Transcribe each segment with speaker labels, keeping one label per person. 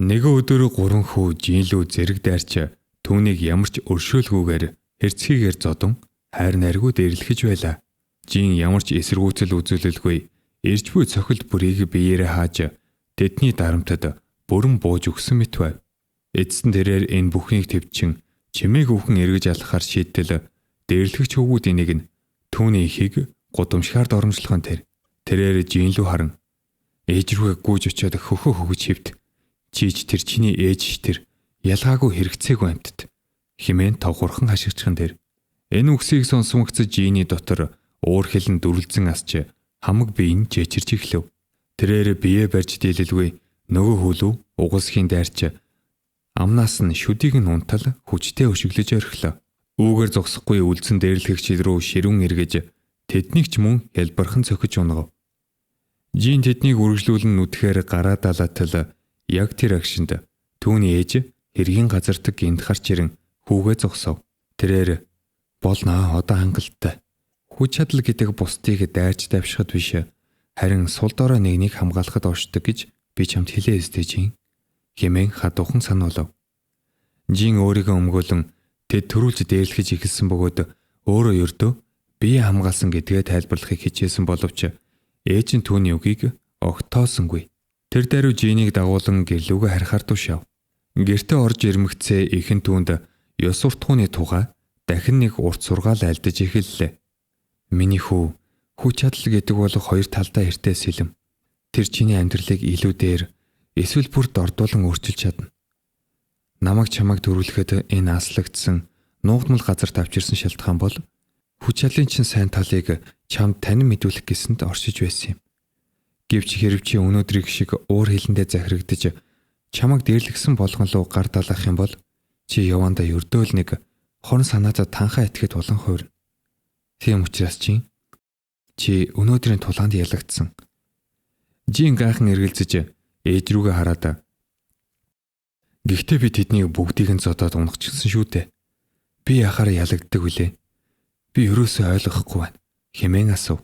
Speaker 1: Нэг өдөр 3 хүү жинлүү зэрэг дайрч түүнийг ямар ч өршөөлгүйгээр хэрцгийгээр зодон хайр найргүй дэрлэхэж байлаа. Жин ямар ч эсэргүүцэл үзүүлэлгүй ирж буй цохилт бүрийг биеэрээ хааж тэдний дарамтад бүрэн бууж өгсөн мэт байв. Эцэст нь тэрээр энэ бүхнийг төвчин чимээг өвхөн эргэж алхахаар шийдтэл дэрлэгч хөвгүүдийн нэг нь түүний ихийг гудамжаар доромжлохын тэрээр жинлүү харан ээж рүүгээ гүйж очиод хөхөө хөгж хөвт чийч тэр чиний ээж ш тэр ялгаагүй хэрэгцээгүй амьтд химэн тавхурхан хашигчхан тэр энэ үгсийг сонсомогц жиний дотор уур хилэн дүрлзэн асч хамаг биеийн чэчирч эхлэв. Тэрээр бие барьж дийлэлгүй нөгөө хөлөв угасхийн дайрч амнаас нь шүдийг нь унтал хүчтэй өшөглөж орхилоо. Үүгээр зогсохгүй үлдсэн дээрлэгч рүү ширүүн эргэж тэднийг ч мөн хялбархан цохиж унгав. Жин тэднийг үргэлжлүүлэн нүдэхээр гараа далаатал яг тэр агшинд түүний ээж хэргийн газартаг гинт гарч ирэн хүүгээ зогсов. Тэрээр болно одоо хангалттай. Хүч чадал гэдэг бусдыг дайрч давшихад биш харин сул дорой нэгнийг хамгаалахад оршдог гэж би чамд хэлээ өстэйжин хэмээн хадуухан сануулав. Жин өөрийгөө өмгөөлөн тэд төрүүлж дээрлэхэж эхэлсэн бөгөөд өөрөө ердөө бие хамгаалсан гэдгээ тайлбарлахыг хичээсэн боловч ээж нь түүний үгийг огтоосонгүй. Тэр даруй жинийг дагуулan гэрлүүгээ харихаар тушаав. Гэртээ орж ирмэгцээ ихэн түүнд ёс суртахууны тугаа дахин нэг урт сургаал альдаж эхэллээ. Миний хүү хүч чадал гэдэг бол хоёр талдаа эртээ сэлэм. Тэр чиний амьдралыг илүү дээр эсвэл бүр дордуулан өөрчилж чадна. Намайг чамайг дөрвөлөхэд энэ аслагдсан нуугдмал газарт авчирсан шалтгаан бол хүч чадлын чин сайн талыг чамд танин мэдүүлэх гэсэнд оршиж байсан юм. Гэвч хэрв чи өнөөдрийг шиг уур хилэндээ захирагдж чамайг дээрлэгсэн болгон руу гар далах юм бол чи явандаа ердөөл нэг хорон санаатад танхаа итгэхэд улан хуурна. Тийм учраас чи өнөөдрийн тулаанд ялагдсан. Жин гайхан эргэлзэж ээж рүүгээ хараад гэхдээ би тэднийг бүгдийг нь зодоод унгачсан шүү дээ. Би яхаар ялагддаг вүлээ. Би ерөөсөө ойлгохгүй байна хэмээн асуув.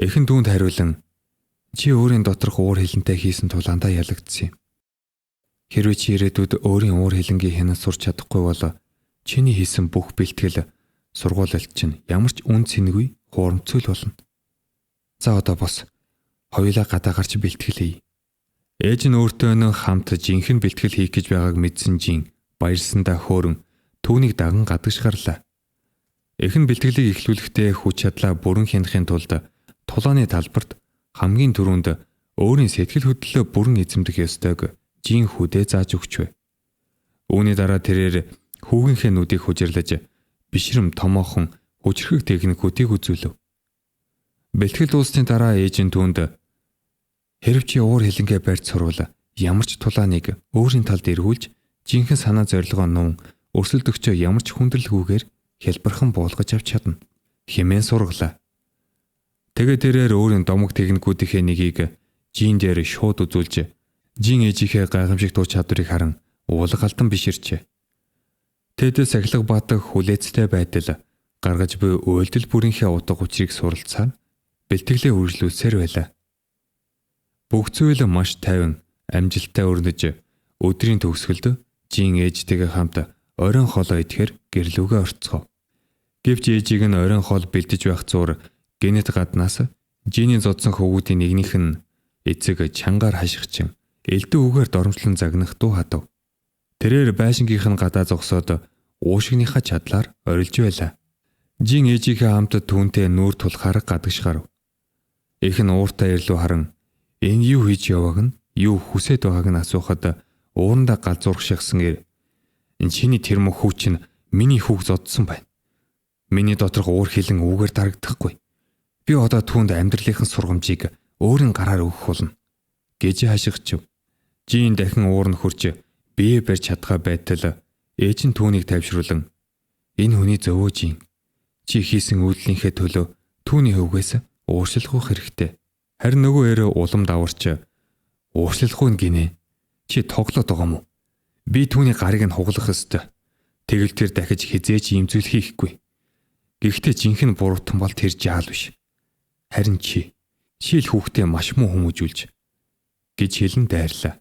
Speaker 1: Эхэн дүүнд хариулан чи өөрийн доторх уур хилэнтэй хийсэн тулаандаа ялагдсан юм. Хэрвээ чи ирээдүйд өөрийн уур хилэнгийн хянаж сурч чадахгүй бол чиний хийсэн бүх бэлтгэл сургуулалт чинь ямар ч үн цэнгүй хуурамцөл болно. За одоо бос хоёулаа гадаа гарч бэлтгэл хий. Ээж нь өөртөө хамт жинхэнэ бэлтгэл хийх гэж байгааг мэдсэн жин баярлсандаа хөөрөн түүнийг даган гадагш гарлаа. Эхэн бэлтгэлийг эхлүүлэхдээ хүч чадлаа бүрэн хянахын тулд тулааны талбарт хамгийн түрүүнд өөрийн сэтгэл хөдлөлөө бүрэн эзэмдэх ёстойг жин хүүдээ зааж өгчвэ. Үүний дараа тэрээр хүүгийнхээ нүдийг хужирлаж бишрэм томоохон хүчрхэг техникүүдийг үзүүлв. Бэлтгэл дуусны дараа ээж нь түүнд хэрв чи уур хилэнгээ барьж сурвал ямар ч тулааныг өөрийн талд эргүүлж жинхэнэ санаа зорилгоо нуун өрсөлдөгчөө ямар ч хүндрэлгүйгээр хялбархан буулгаж авч чадна хэмээн сургалаа. Тэгээ тэрээр өөрийн домог техникүүдийнхээ нэгийг жин дээр шууд үзүүлж жин ээжийнхээ гайхамшиг тур чадварыг харан уулга алдан биширчээ. Тэд сахилга баатах хүлээцтэй байдал гаргаж буй уйлдэл бүрийнхээ утга учирыг суралцаар бэлтгэлээ үргэлжлүүлсээр байлаа. Бүх зүйл маш тайван амжилттай өрнөж өдрийн төгсгөлд жин ээжтэйгээ хамт оройн хоолоо идэхээр гэрлүүгээ орцгов. Гэвч ээжийг нь оройн хоол бэлдэж байх зуур генет гаднаас жиний зодсон хөвгүүдийн нэгнийх нь эцэг чангаар хашигчин элдэн үгээр доромжлон загнах дуу хадав. Тэрээр байшингийнх нь гадаа зогсоод уушигныхаа чадлаар орилж байлаа. Жин ээжийнхээ хамт түүнтэй нүүр тулахаар гадагш гарав. Их нь ууртай ирлүү харан энэ юу хийж явааг нь юу хүсэж байгааг нь асуухад уурандаа галзуурх шигсэн энэ чиний тэр мөх хүүч нь миний хүүг зодсон байна. Миний доторх уур хилэн үүгээр дарагдахгүй. Би одоо түүнд амьдралынхын сургамжийг өөрийн гараар өгөх болно гэж хашигчв. Жин дахин уур нь хурж бие барьж чадхаа байтал ээж нь түүнийг тайвшруулан энэ хүний зовөө жин чи хийсэн үйлдэлийнхээ төлөө түүний хөвгөөс ууршилгах хэрэгтэй. Харин нөгөө эрэ улам даварч ууршилахгүй гинэ. Чи тоглоод байгаа мó? Би түүний гарыг нь хуглах ёстой. Тэгэл тэр дахиж хизээч ийм зүйл хийхгүй. Гэхдээ жинхэнэ буруутан бол тэр жаал биш. Харин чи л хүүхдээ маш муу хүмүүжүүлж гэж хэлэн дайрлаа.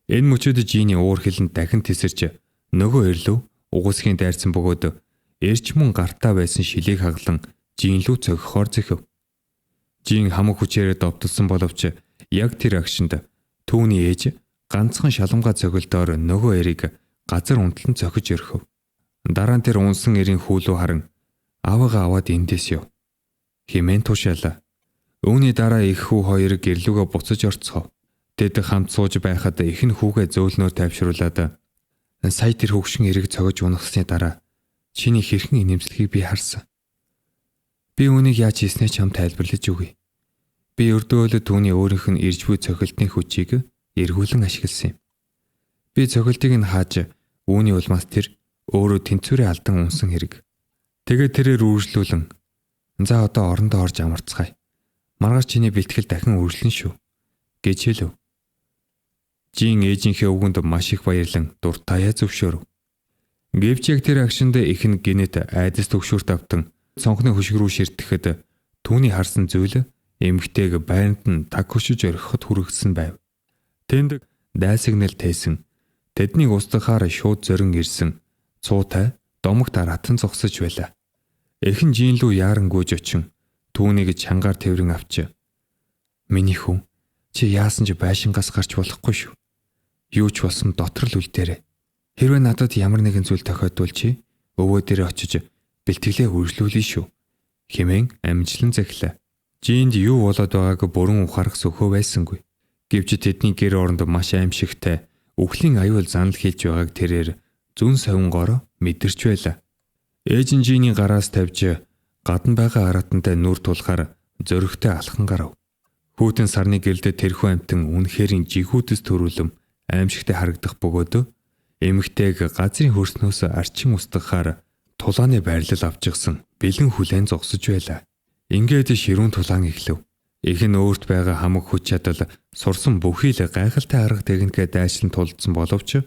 Speaker 1: Энэ мөчөд Жиний уур хилэнд дахин тесэрч нөгөө ирлүү угсхийн дайрсан бөгөөд эрч мөн гартаа байсан шилийг хаглан Жин лүү цогхоор зэхэв. Жин хамаг хүчээр довтолсон боловч яг тэр агшинд түүний ээж ганцхан шаламгаа цогөлдоор нөгөө эрийг газар унтлан цохиж өрхөв. Дараа нь тэр унсан эрийн хүүлүү харан аваагаа аваад эндээс яв. Химэн тушаалаа. Үүний дараа их хүү хоёр гэрлүүгөө буцаж орцгов. Тэд хамт сууж байхад ихэнх хүүгээ зөөлнөөр тайвшруулад сая тэр хөвгшин эрийг цогож унахсны дараа чиний хэрхэн инэмслэхийг би харсан. Би үүнийг яаж хийснээ ч чамд тайлбарлаж өгье. Би өрдөөлөд түүний өөрийнх нь ирж буй цохилтны хүчийг эргүүлэн ашигласан юм. Би цохилтыг нь хааж үүний улмаас тэр өөрөө тэнцвэрээ алдан унсан хэрэг. Тэгээд тэрээр үргэлжлүүлэн за одоо орондоо орж амарцгаая. Маргааш чиний бэлтгэл дахин үргэлжлэн шүү гэж хэлв. Жин ээжийнхээ үгэнд маш их баярлан дуртаяа зөвшөөрөв. Гэвч яг тэр агшинд ихэнх генет айдас төгшүүрт автан цонхны хөшиг рүү ширтгэхэд түүний харсан зүйл эмэгтэйг байранд нь таг хөшиж орхиход хүргэсэн байв. Тэнд дайсагнал тээсэн. Тэднийг устгахаар шууд зорин ирсэн. Цуутай домогт аратан зогсож байлаа. Эхэн Жин лүү яарангүйж очин түүнийг чангаар тэрвэн авч "Миний хүн, чи яасан ч байшингаас гарч болохгүй шүү. Юу ч болсон дотор л үлдээрэй. Хэрвээ надад ямар нэгэн зүйл тохиодвол чи өвөө дээр очиж бэлтгэлээ үргэлжлүүлнэ шүү" хэмээн амжилан захилаа. Жинд юу болоод байгааг бүрэн ухаарах сөхөө байсангүй. Гэвч тэдний гэр оронд маш аимшигтай үхлийн аюул занал хийлж байгааг тэрээр зүн совингоор мэдэрч байлаа. Ээж нь Жиний гараас тавьж гадна байгаа аратантай нүр тулахаар зөрөгтэй алхан гарав. Хүүтэн сарны гэрэлд тэрхүү амтан үнэхээр жигүүдс төрүүлэм аимшигтай харагдах бөгөөд эмэгтэйг газрын хөрснөөс арчин устгахаар тулааны байрлал авчихсан бэлэн хүлээн зогсож байлаа. Ингээд ширүүн тулаан эхлэв. Их нь өөрт байгаа хамаг хүч чадал сурсан бүхий л гайхалтай арга техникээ дайшлан тулдсан боловч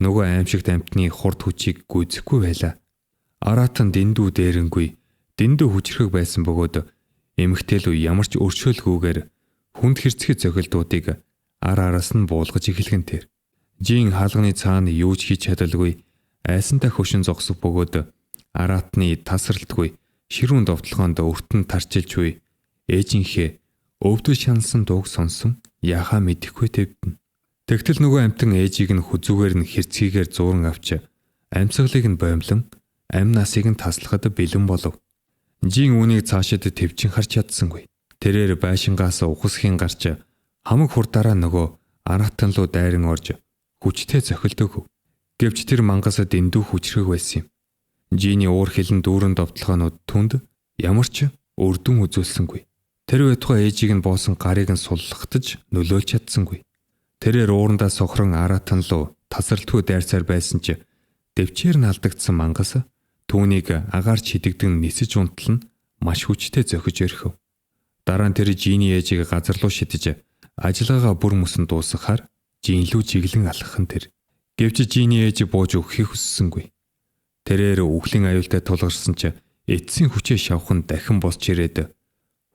Speaker 1: нөгөө аимшигт амтны хурд хүчийг гүйцэхгүй байлаа. Аратан дэндүү дээрэнгүй дэндүү хүчрхэг байсан бөгөөд эмэгтэй л ямар ч өршөөлгүйгээр хүнд хэрцгий цохилтуудыг араас нь буулгаж эхлэхэн тэр. Жин хаалганы цаана юу ч хийж чадалгүй айсантай хөшин зогсох бөгөөд аратны тасралтгүй ширүүн довтлохонд өртөнд тарчилж буй ээжийнхээ өвдөж шаналсан дууг сонсон яхаа мэдэхгүй твдэн. Тэгтэл нөгөө амтан ээжийг нь хүзүүгээр нь хэрцгийгээр зууран авч амьсгалыг нь боомлон амь насыг нь таслахад бэлэн болов. Жин үүнийг цаашид твчин харж чадсангүй. Тэрээр байшингаас ухасхийн гарч хамаг хурдаараа нөгөө аратан руу дайран орж хүчтэй зохилдог. Гэвч тэр мангас дэндүү хүчрэг байсан юм. Жиний уур хилэн дүүрэн довтлохонууд түнд ямар ч өрдөн үзүүлсэнгүй. Тэр байтугай ээжийг нь боосон гарыг нь суллахтаж нөлөөлж чадсангүй. Тэрээр уурандаа сохрон аратан руу тасралтгүй дайрсаар байсан ч дэвчээр нь алдагдсан мангас түүнийг агаар чидэгдэн нисэж унтлан маш хүчтэй зохиж өрхөв. Дараа нь тэр Жиний ээжийг газар руу шидэж ажиллагаагаа бүр мөсөн дуусгахаар Жин лүү чиглэн алхах нь тэр. Гэвч Жиний ээж бууж өгөхийг хүссэнгүй. Тэрээр үхлийн аюултай тулгарсан ч эцсийн хүчээ шавхан дахин босч ирээд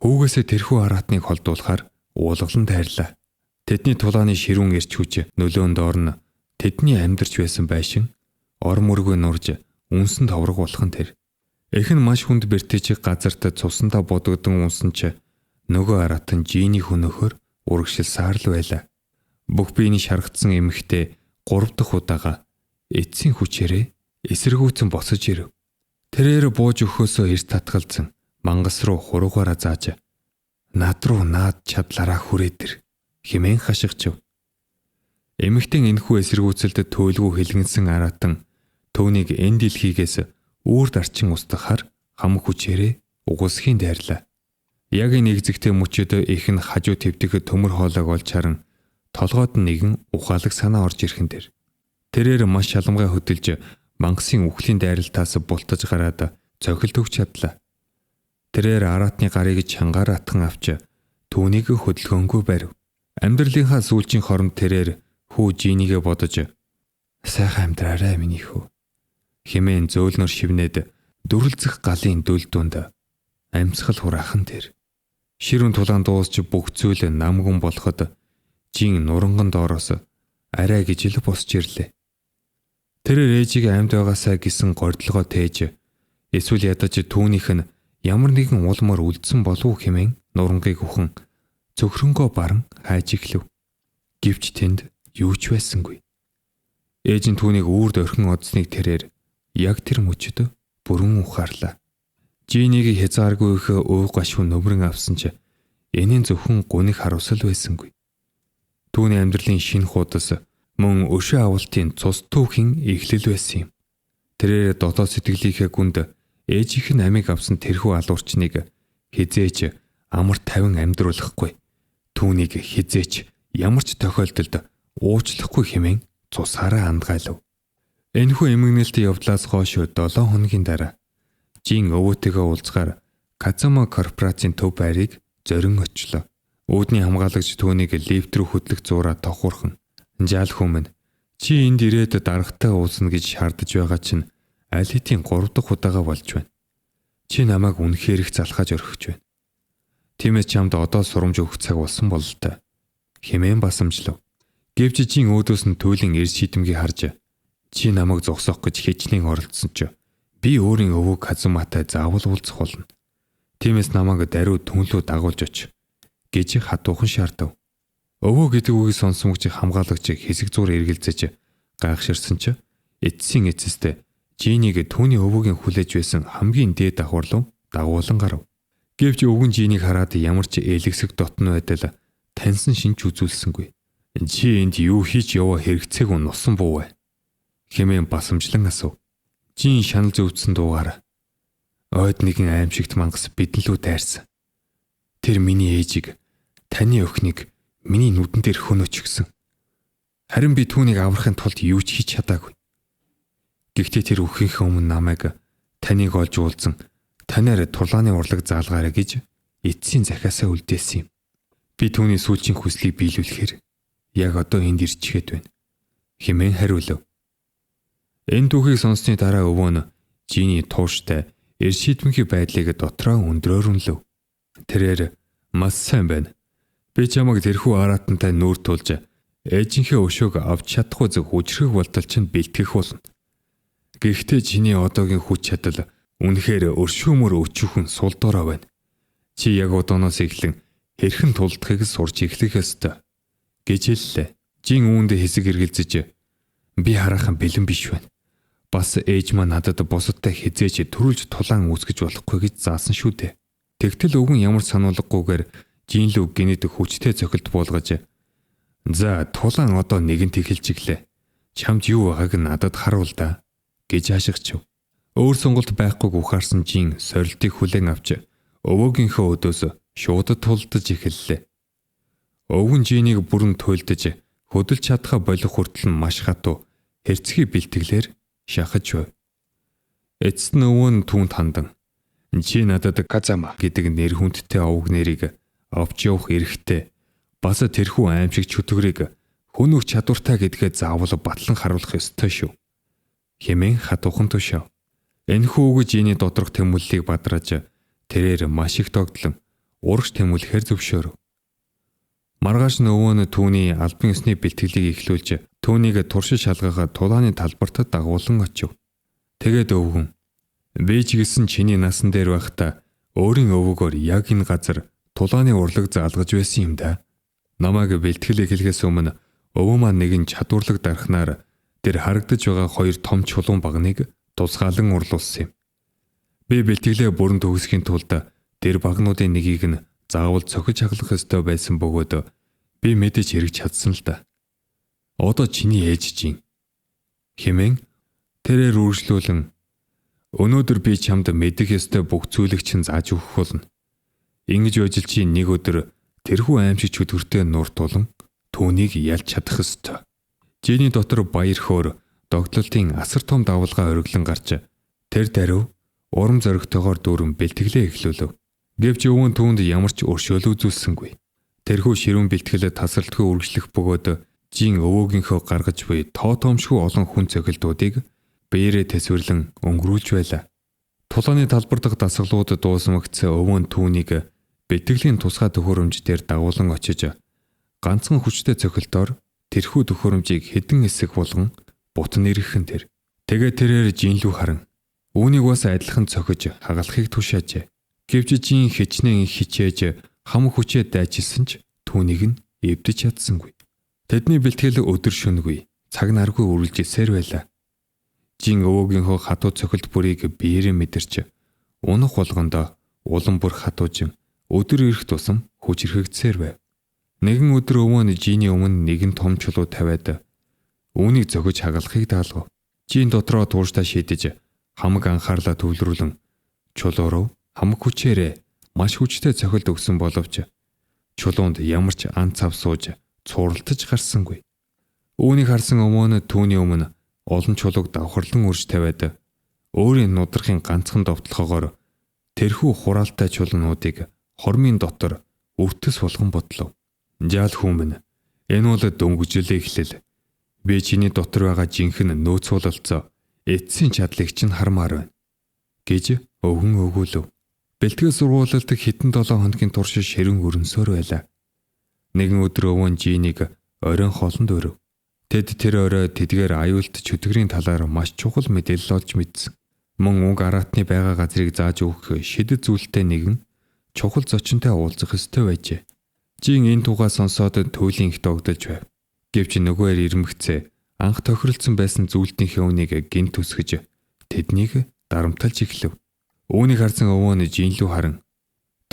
Speaker 1: хүүгээсээ тэрхүү аратныг холдуулахаар уулгалан тайрлаа. Тэдний тулааны ширүүн эрч хүч нөлөөнд орно тэдний амьдарч байсан байшин ор мөргөө нурж үнсэн товрог болох нь тэр. Эхэн маш хүнд бэртэж газарт цусандаа бодогдсон унсан ч нөгөө аратан Жиний хөнөөхөр урагшилсаар л байлаа. Бүх биений шаргацсан эмэгтэй 3 дахь удаага эцсийн хүчээрээ эсэргүүцэн босож ирэв. Тэрээр бууж өгөхөөсөө эрт татгалзан мангас руу хуруугаараа зааж над руу наад чадлаараа хүрээд ир хэмээн хашгичв. Эмэгтэй энэхүү эсэргүүцэлд төөлгөө хэлгэнсэн аратан түүнийг энэ дэлхийгээс үрд арчин устгахаар хамаг хүчээрээ угсхийн дайрлаа. Яг энэ нэгзэгтэй мөчөд их нь хажуу твдэх төмөр хоолойг олж харан толгойд нэгэн ухаалаг санаа орж ирхэн тэр. Тэрээр маш шалмгай хөдөлж мангасын үхлийн дайралтаас бултаж гараад цохилт өгч чадлаа. Тэрээр аратны гарыг чангаар атхан авч түүнийг хөдөлгөөнгүй барив. Амьдралынхаа сүүлчийн хоронд тэрээр хүү Жинигээ бодож "Сайхан амьдраарай миний хүү" хэмээн зөөлнөр шивнээд дүрлцэх галын дүл дунд амьсгал хураахан тэр. Ширүүн тулаан дуусч бүх зүйл намгүн болоход Жин нуранган доороос арай гэж л босч ирлээ. Тэрээр ээжигээ амьд байгаасаа гэсэн гордлогоо тээж эсвэл ядаж түүнийх нь ямар нэгэн улмаар үлдсэн болов хэмээн нурангийг ухан цөхрөнгөө баран хайж эхлэв. Гэвч тэнд юу ч байсангүй. Ээж нь түүнийг үрд орхин одсныг тэрээр яг тэр мөчөд бүрэн ухаарлаа. Жинийг хязгааргүй их ууг гашуун нөмрөн авсан ч энийн зөвхөн гуниг харуулсал байсангүй. Түүний амьдралын шинэ хуудас мөн өшөө авалтын цус түүхийн эхлэл байсан юм. Тэрээр дотоод сэтгэлийнхээ гүнд ээжийнх нь амийг авсан тэрхүү алуурчныг хизээч амар тавин амьдруулахгүй. Түүнийг хизээч ямар ч тохиолдолд уучлахгүй хэмээн цусаараа андгаалав. Энэхүү эмгэнэлтийн явдлаас хойш 7 хоногийн дараа Жин өвөөтэйгээ уулзгаар Казама корпорацийн төв байрыг зорин очлоо. Үүдний хамгаалагч түүнийг лифт рүү хөдлөх зураа тохуурхан жаал хүмүн чи энд ирээд дарагтай уулзна гэж шаардаж байгаа чинь аль хэдийн 3 дахь удаага болж байна. Чи намайг үнэхээр их залхаж орхиж байна. Тиймээс чамд одоо сурамж өгөх цаг болсон бол л та хэмээн басамжлав. Гэвч Жин өөдөөс нь туйлын эрс шийдэмгий харж чи намайг зогсоох гэж хичнээн оролдсон ч би өөрийн өвөг Казуматай заавал уулзах болно. Тиймээс намайг даруй түнлүү дагуулж оч гэж хатуухан шаардав. Өвөө гэдэг үгийг сонсон хүч хамгаалагч хэсэг зур эргэлзэж гайхширсан ч эцсийн эцэст Жинийг түүний өвөгийн хүлээж байсан хамгийн дээд давхарлуу дагуулan гарав. Гэвч өвгөн Жинийг хараад ямар ч ээлэгсэг дотн байдал таньсан шинж үзүүлсэнгүй. Чи энд юу хийж яваа хэрэгцээг унсан буу вэ? Хэмээн басамжлан асуув. Жин шанал зөвдсөн дуугаар ойд нэгэн аимшигт мангас бидэн лүү дайрсан. Тэр миний ээжийг таны охиныг миний нүдэн дээр хөнөөч гисэн. Харин би түүнийг аврахын тулд юу ч хийж чадаагүй. Гэхдээ тэр өхийнхээ өмнө намайг таныг олж уулзсан танаар турлааны урлаг заалгаарай гэж эцсийн захиасаа үлдээсэн юм. Би түүний сүүлчийн хүслийг биелүүлэхээр яг одоо энд ирчгээд байна. Хэмээн хариулав. Энэ түүхийг сонссны дараа өвөө нь Жиний тууштай эрс шийдвэнхий байдлыг дотроо өндрөөр үнэлв. Тэрээр маш сайн байна. Би чамайг тэрхүү аратантай нүүр тулж ээжийнхээ өшөөг авч чадахгүй зөв хүчрэх болтол чинь бэлтгэх болно. Гэхдээ чиний одоогийн хүч чадал үнэхээр өршөөмөр өчүүхэн сул дорой байна. Чи яг одооноос эхлэн хэрхэн тулдахыг сурч эхлэх ёстой гэж хэллээ. Жин үүнд хэсэг эргэлзэж би хараахан бэлэн биш байна. Бас ээж маань надад бусадтай хизээж төрүүлж тулаан үүсгэж болохгүй гэж заасан шүү дээ. Тэгтэл өвгөн ямар сануулгагүйгээр Жин лүү гинэд хүчтэй цохилт буулгаж за тулаан одоо нэгэнт эхэлж иглээ. Чамд юу байгааг надад харуул да гэж хашгичв. Өөр сонголт байхгүйг ухаарсан Жин сорилтыг хүлээн авч өвөөгийнхөө өдөөс шууд тулдаж эхэллээ. Өвгөн Жинийг бүрэн туйлдаж хөдөлж чадхаа болох хүртэл нь маш хатуу хэрцгий бэлтгэлээр шахаж байв. Эцэст нь өвөө нь түүнд хандан чи надад Казама гэдэг нэр хүндтэй овг нэрийг авч явах эрхтэй. Бас тэрхүү аимшиг чөтгөрийг хөнөөх чадвартай гэдгээ заавал батлан харуулах ёстой шүү. Хэмээн хатуухан тушаав. Энэхүү үг Жиний доторх тэмүүллийг бадрааж тэрээр маш их догдлон урагш тэмүүлэхээр зөвшөөрөв. Маргааш өвөө нь түүний албан ёсны бэлтгэлийг эхлүүлж түүнийг туршиж шалгахад тулааны талбарт дагуулan очив. Тэгээд өвгөн би ч гэсэн чиний насан дээр байхдаа өөрийн өвөгөөр яг энэ газар тулааны урлаг заалгаж байсан юм да. Намайг бэлтгэл эхлэхээс өмнө өвөө маань нэгэн чадварлаг дарахнаар тэр харагдаж байгаа 2 том чулуун багныг тусгаалan урлуулсан юм. Би бэлтгэлээ бүрэн төгсөхийн тулд тэр багнуудын нэгийг нь заавал цохиж хаглах ёстой байсан бөгөөд би мэдэж хэрэгж чадсан л да. Одоо чиний ээж Жин хэмээн тэрээр үргэлжлүүлэн өнөөдөр би чамд мэдэх ёстой бүх зүйлийг чинь зааж өгөх болно. Ингэж ажил чи нэг өдөр тэрхүү аимшиг чөтгөртэй нур тулан түүнийг ялж чадах ёстой. Жиний дотор баяр хөөр догтлолтын асар том давалгаа ориглон гарч тэр даруй урам зоригтойгоор дүүрэн бэлтгэлээ эхлүүлв. Гэвч өвөн түүнд ямар ч өршөөл үзүүлсэнгүй. Тэрхүү ширүүн бэлтгэлээ тасралтгүй үргэлжлэх бөгөөд Жин өвөөгийнхөө гаргаж буй тоо тоомшгүй олон хүн цохилтуудыг биеэрээ тэсвэрлэн өнгөрүүлж байлаа. Тулааны талбар дахь дасгалууд дуусмагц өвөн түүнийг бэлтгэлийн тусгай төхөөрөмж дээр дагуулan очиж ганцхан хүчтэй цохилтоор тэрхүү төхөөрөмжийг хэдэн хэсэг болгон бутан эргхэн тэр. Тэгээ тэрээр жинлүү харан үүнийг бас адилхан цохиж хагалахыг тушаажээ. Гэвч жин хичнээн хичээж хам хүчээ дайчилсан ч түүнийг нь эвдэж чадсангүй. Тэдний бэлтгэл өдөр шөнөгүй цаг наргүй үргэлжилсээр байлаа. Жин өвөөгийнхөө хатуу цохилт бүрийг биеэрээ мэдэрч унах болгондоо улам бүр хатуужин өдөр ирэх тусам хүчрхэгдсээр байв. Нэгэн өдөр өвөө нь жиний өмнө нэгэн том чулуу тавиад үүнийг зөгөж хагалахыг даалгав. Жин дотроо тууштай шийдэж хамаг анхаарлаа төвлөрүүлэн чулуу руу хамаг хүчээрээ маш хүчтэй цохилт өгсөн боловч чулуунд ямар ч ан цав сууж цууралтаж гарсангүй. Үүнийг харсан өвөө нь түүний өмнө олон чулууг давхарлан үрж тавиад өөрийн нудрахын ганцхан довтлохоогоор тэрхүү хураалтай чулуунуудыг хормын дотор өвтөс болгон бодлоо. Жаал хүмүн энэ бол дөнгөжлөө эхлэл. Би чиний дотор байгаа жинхэнэ нөөц бололцоо эцсийн чадлыг чинь хармаар байна гэж өвгөн өгүүлв. Бэлтгэл сургуулилт хэдэн 7 хоногийн турш ширэн өрнсөөр байлаа. Нэгэн өдөр өвөн жинийг оройн хоолнд өрөв. Тэд тэр орой тэдгээр аюулт чөтгөрийн талаар маш чухал мэдээлэл олж мэдсэн. Мөн уг араатны байгаа газрыг зааж өгөх шидэт зүйлтэй нэгэн чухал зочинтой уулзах ёстой байжээ. Жин энэ тугаа сонсоод туйлын ихт огдож байв. Гэвч нөгөөр ирмэгцээ анх тохиролцсон байсан зүйлтийнхээ үнийг гинт үсгэж тэднийг дарамталж эхлэв. Үүнийг харсан өвөө нь жинлүү харан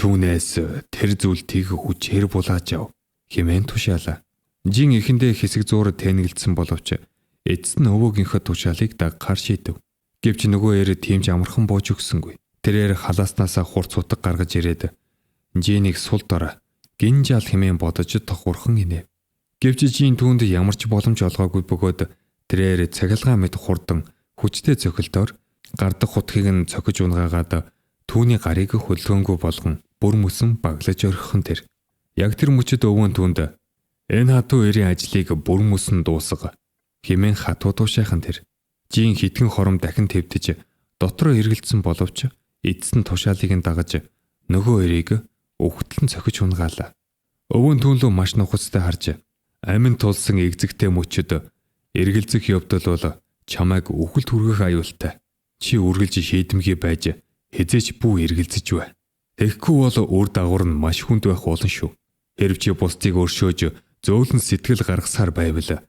Speaker 1: түүнээс тэр зүйлтийг хүчээр булааж ав хэмээн тушаалаа. Жин эхэндээ хэсэг зуур тэнэгэлдсэн боловч эцэст нь өвөөгийнхөө тушаалыг дагахаар шийдэв. Гэвч нөгөөөр тиймж амархан бууж өгсөнгүй. Тэрээр халааснасаа хурц утга гаргаж ирээд жинийг сул дорой гинжаал хэмээн бодож тохурхан инэв. Гэвч жин түүнд ямар ч боломж олгоогүй бөгөөд тэрээр цахилгаан мэт хурдан хүчтэй цохилтоор гардах хутгийг нь цохиж унгаагаад түүний гарыг хөлгөөнгүй болгон бүр мөсөн баглаж орхихон тэр. Яг тэр мөчөд өвөн түүнд энэ хатуу эрийн ажлыг бүр мөсөн дуусга хэмээн хатуу тушаахан тэр. Жин хитгэн хором дахин твдэж дотроо эргэлдсэн боловч эцэст нь тушаалыг нь дагаж нөгөө эрийг өвгтлэн цохиж унгаалаа. Өвөн түүнлөө маш нухацтай харж амин тулсан эгзэгтэй мөчөд эргэлзэх явдал бол чамайг үхэлд хүргэх аюултай. Чи үргэлж шийдэмгий байж хизээч бүү эргэлзэж бай. Тэгэхгүй бол үр дагавар нь маш хүнд байх болно шүү. Хэрв чи бусдыг өршөөж зөөлөн сэтгэл гаргасаар байвал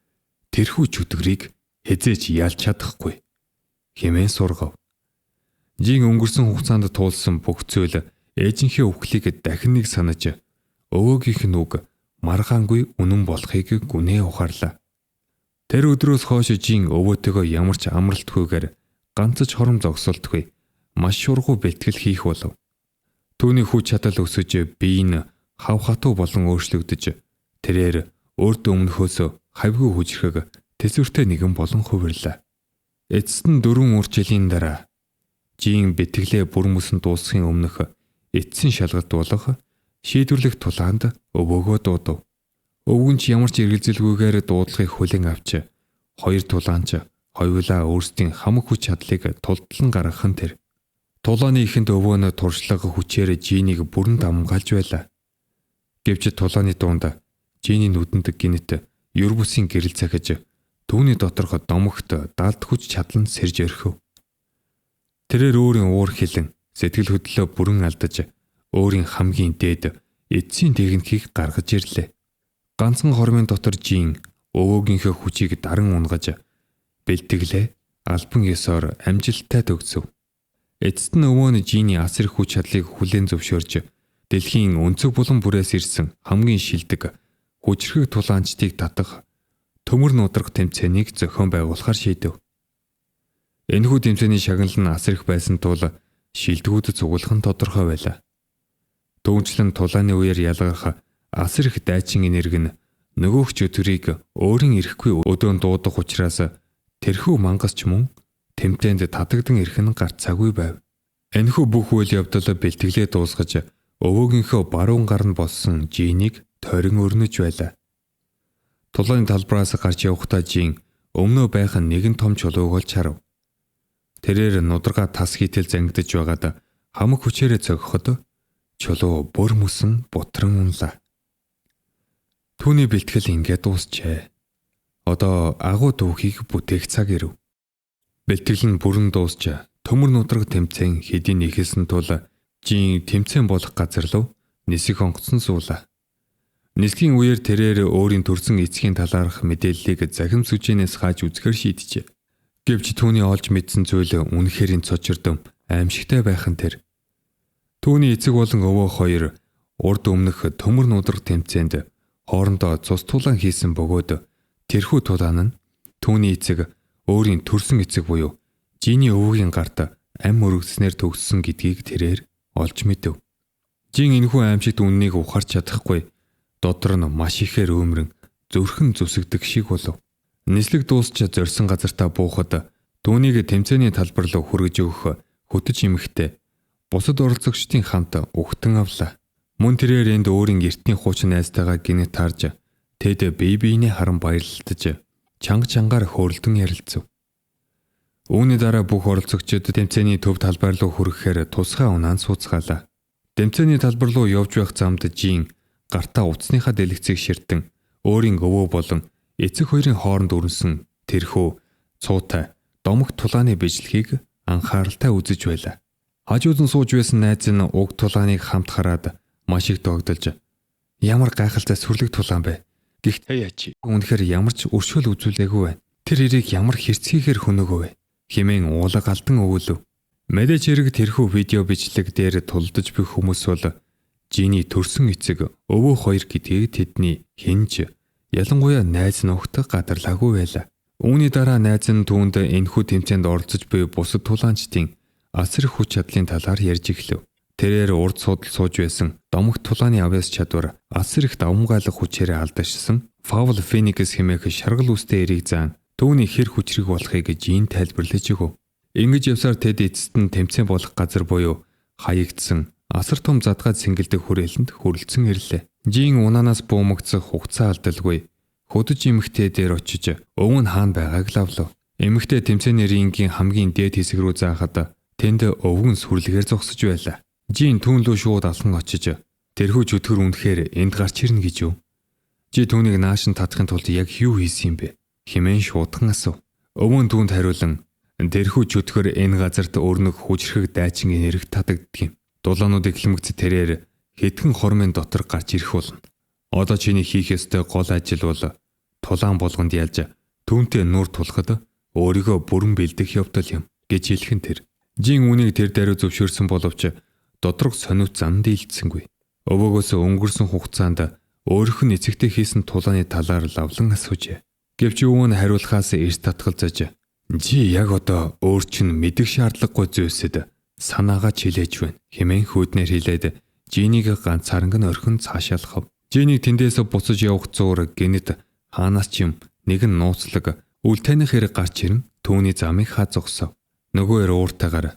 Speaker 1: тэрхүү чөтгөрийг хизээч ялж чадахгүй хэмээн сургав. Жин өнгөрсөн хугацаанд туулсан бүх зүйл ээжийнхээ үхлийг дахин нэг санаж өвөөгийнх нь үг маргаангүй үнэн болохыг гүнээ ухаарлаа. Тэр өдрөөс хойш жин өвөөтэйгөө ямар ч амралтгүйгээр ганцч хором зогсолтгүй маш шургуу бэлтгэл хийх болов. Түүний хүч чадал өсөж бие нь хав хатуу болон өөрчлөгдөж тэрээр өөртөө өмнөхөөс хавьгүй хүчрхэг тэсвэртэй нэгэн болон хувирлаа. Эцэст нь 4 жилийн дараа жин бэтгэлээ бүр мөсөн дуусахын өмнөх эцсийн шалгалт болох шийдвэрлэх тулаанд өвөөгөө дуудав. Өвгөн ч ямар ч эргэлзэлгүйгээр дуудлагыг хүлээн авч хоёр тулаанч хоёулаа өөрсдийн хамаг хүч чадлыг тултлан гаргах нь тэр. Тулааны ихэнд өвөө нь туршлага хүчээр жинийг бүрэн дамгаалж байлаа. Гэвч тулааны дунд жиний нүдэнд гинэт юр бусын гэрэл цахиж түүний доторх домогт даалд хүч чадал нь сэрж өрхөв. Тэрээр өөрийн уур хилэн сэтгэл хөдлөлөө бүрэн алдаж өөрийн хамгийн дээд эцсийн техникийг гаргаж ирлээ. Ганцхан хормын дотор жин өвөөгийнхөө хүчийг даран унгаж бэлтгэлээ албан ёсоор амжилттай төгсөв. Эцэст нь өвөө нь жиний асар их хүч чадлыг хүлээн зөвшөөрж дэлхийн өнцөг булан бүрээс ирсэн хамгийн шилдэг хүчрхэг тулаанчдыг татах төмөр нудрах тэмцээнийг зохион байгуулахар шийдэв. Энэхүү тэмцээний шагнал нь асар их байсан тул шилдэгүүд цуглах нь тодорхой байлаа. Түүнчлэн тулааны үеэр ялгарх асар их дайчин энерги нь нөгөөх чөтгөрийг өөрийн ирэхгүй өдөөн дуудах учраас тэрхүү мангас ч мөн тэмцээнд татагдан ирэх нь гарцаагүй байв. Энэхүү бүх үйл явдал бэлтгэлээ дуусгаж өвөөгийнхөө баруун гар нь болсон жинийг тойрон өрнөж байлаа. Тулааны талбараас гарч явахдаа жин өмнөө байх нэгэн том чулууг олж харав. Тэрээр нудрага тас хийтэл зангидж байгаад хамаг хүчээрээ цогхоход чулуу бүр мөсөн бутран унлаа. Түүний бэлтгэл ингээд дуусчээ. Одоо агуу түүхийг бүтээх цаг ирэв. Бэлтгэл нь бүрэн дуусч төмөр нудраг тэмцээн хэдийн ихэлсэн тул Жин тэмцээн болох газар руу нисэх онгоцсон суулаа. Нисхийн үеэр тэрээр өөрийн төрсэн эцгийн талаарх мэдээллийг захим сүжээнээс хааж үзэхэр шийджээ. Гэвч түүний олж мэдсэн зүйл үнэхэрийн цочирдом аимшигтай байх нь тэр. Түүний эцэг болон өвөө хоёр урд өмнөх төмөр нудраг тэмцээнд хоорондоо цус тулаан хийсэн бөгөөд тэрхүү тулаан нь түүний эцэг өөрийн төрсөн эцэг буюу Жиний өвөгийн гарт ам өргөснээр төгссөн гэдгийг тэрээр олж мэдэв. Жин энэхүү аимшигт үннийг ухаарч чадахгүй дотор нь маш ихээр өөмрөн зүрхэн зүсэгдэг шиг болов. Нислэг дуусч зорьсон газартаа буухад түүнийг тэмцээний талбар руу хүргэж өгөх хөтөж эмэгтэй бусад оролцогчдын хамт угтан авлаа. Мөн тэрээр энд өөрийн эртний хуучин найзтайгаа гинэт харж тэд бие биенээ харан баярлалтаж чангаар хөөрөлдөн ярилцав. Үүний дараа бүх оролцогчид тэмцээний төв талбар руу хүрэхээр тусгай унаан сууцгаалаа. Тэмцээний талбар руу явж байх замд Жин гартаа утасныхаа дэлгэцийг ширтэн өөрийн өвөө болон эцэг хоёрын хооронд өрнсөн тэрхүү цуутай домогт тулааны бичлэгийг анхааралтай үзэж байлаа. Хажууд нь сууж байсан найз нь уг тулааныг хамт хараад маш их догдолж ямар гайхалтай сүрлэг тулаан бэ. Гэхдээ үнэхээр ямар ч өршөөл үзүүлээгүй байна. Тэр эрийг ямар хэрцгийгээр хөнөөгөө вэ хэмээн уулаг алдан өвөлөв. Мэдээж хэрэг тэрхүү видео бичлэг дээр тулдаж буй хүмүүс бол Жиний төрсөн эцэг өвөө хоёр гэдгийг тэдний хинж ялангуяа найз нөхд гадарлаагүй байлаа. Үүний дараа найз нь түүнд энэхүү тэмцээнд оролцож буй бусад тулаанчдын асар их хүч чадлын талаар ярьж эхлэв. Тэрээр урд судал сууж байсан домогт тулааны авяас чадвар асар их давмгайлах хүчээр алдашсан Паул Феникс хэмээх шаргал үстэй эрийг заан түүний хэр хүчрэг болохыг Жин тайлбарлаж өгөв. Ингэж явсаар тэд эцэст нь тэмцээн болох газар буюу хаягдсан асар том задгаад сэнгэлдэх хүрээлэнд хүрэлцэн ирлээ. Жин унаанаас буумагцах хугацаа алдалгүй хөдөж эмэгтэй дээр очиж өвөн хаан байгааг лавлав. Эмэгтэй тэмцээний рингийн хамгийн дээд хэсэг рүү заахад тэнд өвгөн сүрлэгээр зогсож байлаа. Жин түүн лөө шууд алхан очиж тэрхүү чөтгөр үнэхээр энд гарч ирнэ гэж юу? Жи түүнийг наашин татахын тулд яг юу хийсэн юм бэ хэмээн шуудхан асуув. Өвөн түүнд хариулан тэрхүү чөтгөр энэ газарт өрнөх хүчрхэг дайчингийн хэрэг татагддаг юм. Дулаануудыг хэлмэгц тэрээр хэдхэн хормын дотор гарч ирэх болно. Одоо чиний хийх ёстой гол ажил бол тулаан болгонд ялж түүнтэй нүүр тулахад өөрийгөө бүрэн бэлдэх явдал юм гэж хэлхэн тэр. Жин үнийг тэр даруй зөвшөөрсөн боловч доторх сониуц зан дийлдсэнгүй. Өвөөгөөс өнгөрсөн хугацаанд өөрийнх нь эцэгтэй хийсэн тулааны талаар лавлан асуужээ. Гэвч өвөн хариулахаас эрс татгалзаж "Жи яг одоо өөр чинь мэдэх шаардлагагүй зүйлсэд санаагаа чилээж байна" хэмээн хүүднээр хэлээд Жинийг ганцаарнг нь орхин цаашаалхав. Жинийг тэндээс буцаж явах зуур гинэт хаанаас ч юм нэгэн нууцлаг үл таних хэрэг гарч ирэн түүний замыг хаа зогсов. Нөгөөр ууртайгаар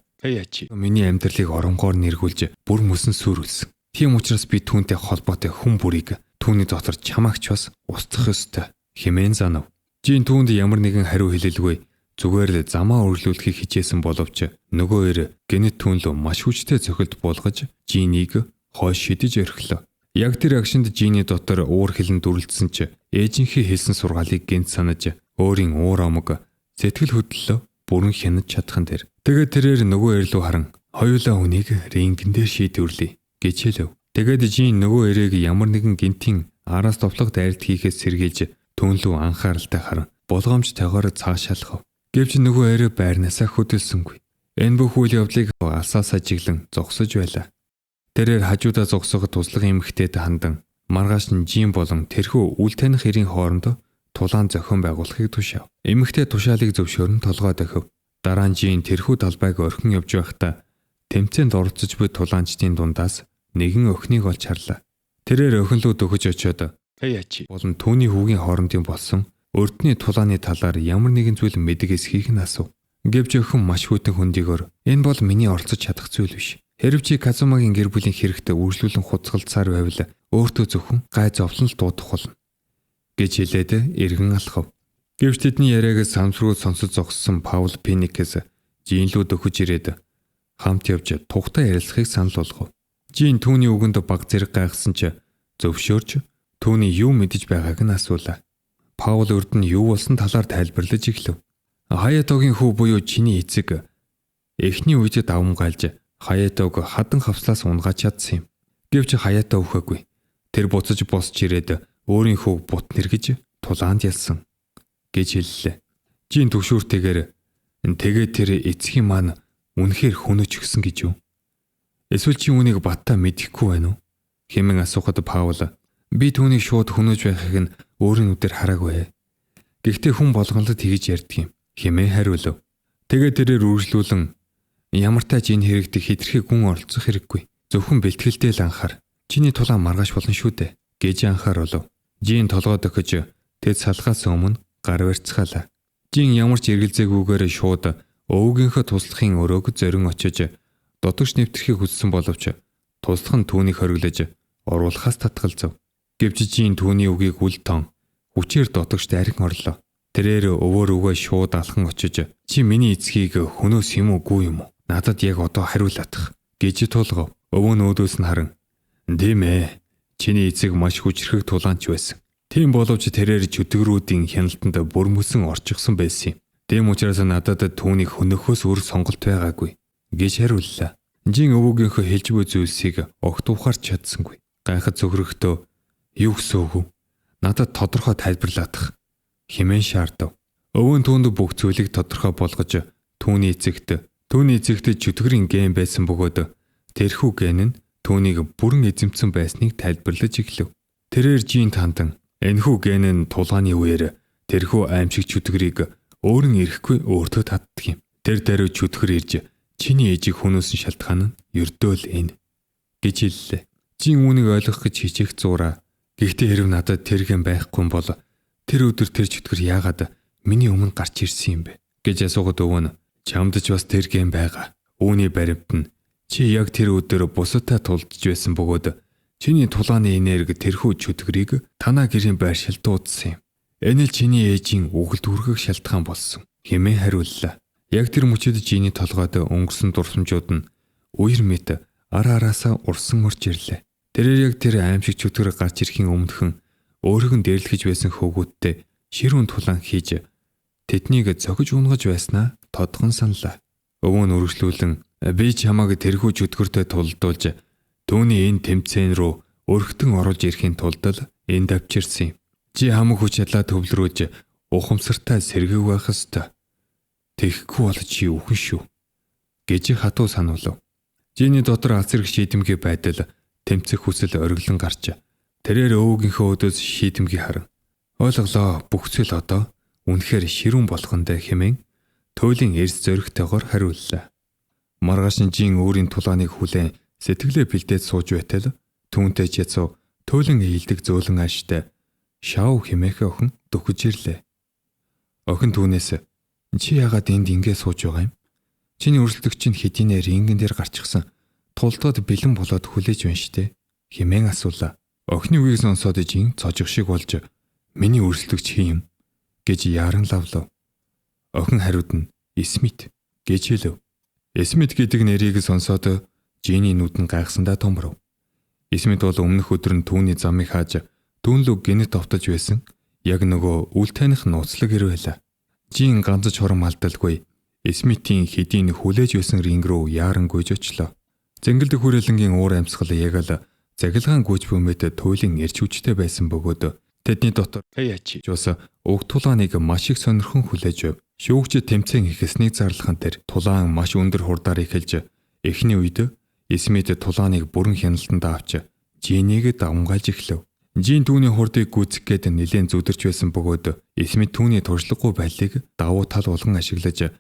Speaker 1: "Миний амьдралыг оронгоор нэргүүлж бүр мөсөн сүрүүлсэн. Тийм учраас би түүнтэй холбоотой хүн бүрийг түүний дотор чамаагч бас устгах ёстой" хэмээн занав. Жин түүнд ямар нэгэн хариу хэлэлгүй зүгээр л замаа өрлүүлэхийг хичээсэн боловч нөгөөр гинэт түүн лөө маш хүчтэй цохилт буулгаж Жинийг хойш шидэж орхилоо. Яг тэр агшинд Жиний дотор уур хилэн дүрлэлсэн ч ээжийнхээ хэлсэн сургаалыг гинт санаж өөрийн уур омог сэтгэл хөдлөлөө бүрэн хянаж чадхан тэр. Тэгээд тэрээр нөгөө эрэлүү харан хоёулаа хүнийг рингэн дээр шийдвэрлэе гэж хэлв. Тэгээд Жин нөгөө эрийг ямар нэгэн гинтийн араас товлох дайралт хийхээс сэргийлж түүнлүү анхааралтай харан болгоомжтойгоор цаашаалхав. Гэвч нөгөө эрэ байрнаасаа хөдөлсөнгүй. Энэ бүх үйл явдлыг алсаас ажиглан зогсож байлаа. Тэрээр хажуудаа зогсох туслах эмэгтэйд хандан маргааш нь Жин болон тэрхүү үл таних эрийн хооронд тулаан зохион байгуулахыг тушаав. Эмэгтэй тушаалыг зөвшөөрн толгой дохив. Дараа нь Жин тэрхүү талбайг орхин явж байхдаа тэмцээнд оролцож буй тулаанчдын дундаас нэгэн охиныг олж харлаа. Тэрээр охин руу дөхөж очиод болон түүний хүүгийн хоорондын болсон өрдний тулааны талаар ямар нэгэн зүйл мэдэг эсхийг нь асуув. Гэвч охин маш хүйтэн хөндөгөөр "Энэ бол миний оролцож чадах зүйл биш. Хэрв чи Казумагийн гэр бүлийн хэрэгтээ үргэлжлүүлэн хуцгалцаар байвал өөртөө зөвхөн гай зовлон л дуудах болно" гэж хэлээд эргэн алхав. Гэвч тэдний яриаг самсруу сонсож зогссон Паул Феникс Жин лүү дөхөж ирээд хамт явж тухтай ярилцахыг санал болгов. Жин түүний үгэнд баг зэрэг гайхсан ч зөвшөөрч түүний юу мэдэж байгааг нь асуулаа. Паул урд нь юу болсон талаар тайлбарлаж эхлэв. Хаятогийн хүү буюу чиний эцэг эхний үед давмгайлж Хаятог хадан хавслаас унгааж чадсан юм. Гэвч Хаятоо үхээгүй. Тэр буцаж босч ирээд өөрийн хүүг бут нэргэж тулаанд ялсан гэж хэллээ. Жин төгшүүртэйгээр тэгээ тэр эцгийн маань үнэхээр хөнөөч өгсөн гэж юу? Эсвэл чи үүнийг баттаа мэдэхгүй байна уу? Хэмээн асуухад Паул би түүнийг шууд хөнөөж байхыг нь өөрийн нүдээр хараагүй. Гэхдээ хүн болгоно л тэгж ярьдаг юм хэмээн хариулв. Тэгээ тэрээр үргэлжлүүлэн ямар тач энэ хэрэгт хитрхи гүн оролцох хэрэггүй. Зөвхөн бэлтгэлтэй л анхаар. Чиний тулаан маргааш болно шүү дээ гэж анхааруулв. Жин толгойд өгч тэд салхаас өмнө гар барьцгаалаа. Жин ямар ч эргэлзээгүйгээр шууд өвгийнхөө туслахын өрөөг зорин очиж дотогш нэвтрэхийг хүссэн боловч туслах нь түүнийг хориглож оруулахаас татгалзав. Гэвч Жин түүний үгийг үл тоон хүчээр дотогш дайран орлоо. Тэрээр өвөр үгээ шууд алхан очиж чи миний эцгийг хөнөөс юм уугүй юм уу? Надад яг одоо хариулаадах гэж тулгав. Өвөө нөөдөөс нь харан тийм ээ. Чиний эцэг маш хүчрхэг тулаанч байсан. Тийм боловч тэрээр чөтгөрүүдийн хяналтанд бүрмөсөн орчихсон байсан юм. Тийм учраас надад түүнийг хөнөхөөс өөр сонголт байгаагүй гэж хариуллаа. Жин өвөөгийнхөө хэлж буй зүйлсийг огт ухаарч чадсангүй. Гайхад цөхрөхдөө юу гэсэн үг вэ? Надад тодорхой тайлбарлаадах хэмээн шаардав. Өвөө нь түүнд бүх зүйлийг тодорхой болгож түүний эцэгт чөтгөрийн ген байсан бөгөөд тэрхүү ген нь түүнийг бүрэн эзэмсэн байсныг тайлбарлаж эхлэв. Тэрээр Жин тандан энэхүү ген нь тулгааны үеэр тэрхүү аимшиг чөтгөрийг өөрөн ирэхгүй өөртөө татдаг юм. Тэр даруй чөтгөр ирж чиний ээжийг хөнөөсөн шалтгаан нь ердөө л энэ гэж хэллээ. Жин үүнийг ойлгох гэж хичээх зураа. Гэхдээ хэрв надад тэр ген байхгүй бол тэр өдөр тэр чөтгөр яагаад миний өмнө гарч ирсэн юм бэ гэж асуугаад өвөө нь чамд ч бас тэр ген байгаа. Үүний баримт нь чи яг тэр өдөр бусадтай тулдж байсан бөгөөд чиний тулааны энерги тэрхүү чөтгөрийг танаа гэрийн байр шилд дуудсан юм. Энэ л чиний ээжийн үгэлд хүргэх шалтгаан болсон хэмээн хариуллаа. Яг тэр мөчөд Жиний толгойд өнгөрсөн дурсамжууд нь үер мэт араасаа урсан орж ирлээ. Тэрээр яг тэр аимшиг чөтгөр гарч ирэхийн өмнөхөн өөрийг нь дэрлэхэж байсан хөвгүүдтэй ширүүн тулаан хийж тэднийг зохиж унгаж байснаа тодхон саналаа. Өвөө нь үргэлжлүүлэн би чамайг тэрхүү чөтгөртэй тулдуулж түүний энэ тэмцээн рүү өргөтөн оруулж ирэхийн тулд л энд авчирсан юм. Чи хамаг хүч чадлаа төвлөрөөж ухамсартай сэргэв байх ёстой. Тэгэхгүй бол чи үхэн шүү гэж хатуу сануулв. Жиний дотор азрах шийдэмгий байдал тэмцэх хүсэл ориглон гарч тэрээр өвгийнхөө өдөөс шийдэмгий харан ойлголоо бүх зүйл одоо үнэхээр ширүүн болгондэ хэмээн туйлын эрс зөрөгтэйгээр хариуллаа. Маргааш нь Жин өөрийн тулааныг хүлээн сэтгэлээ бэлдээд сууж байтал түүнтэй чацуу туйлын ийдэг зөөлөн ааштай шав хэмээх охин дөхөж ирлээ. Охин түүнээс чи яагаад энд ингэ сууж байгаа юм? Чиний өрсөлдөгч нь хэдийнэ рингэн дээр гарчихсан тулдаад бэлэн болоод хүлээж байна штэ хэмээн асуулаа. Охины үгийг сонсоод Жин цожих шиг болж миний өрсөлдөгч хин юм гэж яран лавлав. Охин хариуд нь Эсмит гэж хэлв. Эсмит гэдэг нэрийг сонсоод Жиний нүд нь гайхсандаа томров. Эсмит бол өмнөх өдөр нь түүний замыг хааж дүүнлөг гинэт автаж байсан яг нөгөө үл таних нууцлаг ир байлаа. Жин ганц ч хором алдалгүй Эсмитийн хэдийн хүлээж байсан ринг рүү яаран гүйж очлоо. Зэнгэлдэх хүрээлэнгийн уур амьсгал яг л загилгаан гүйж бөмбөд туйлын эрч хүчтэй байсан бөгөөд тэдний дотор Хаяачи жус уг тулааныг маш их сонирхон хүлээж байв. Шүүгч тэмцээн хийхснийг зарлахан тэр тулаан маш өндөр хурдаар эхэлж эхний үед Эсмит тулааныг бүрэн хяналтанд авч Жинийг давмгайлж эхлэв. Жин түүний хурдыг гүйцэх гээд нэлээд зүдэрч байсан бөгөөд Эсмит түүний туршлагагүй байдлыг давуу тал болгон ашиглаж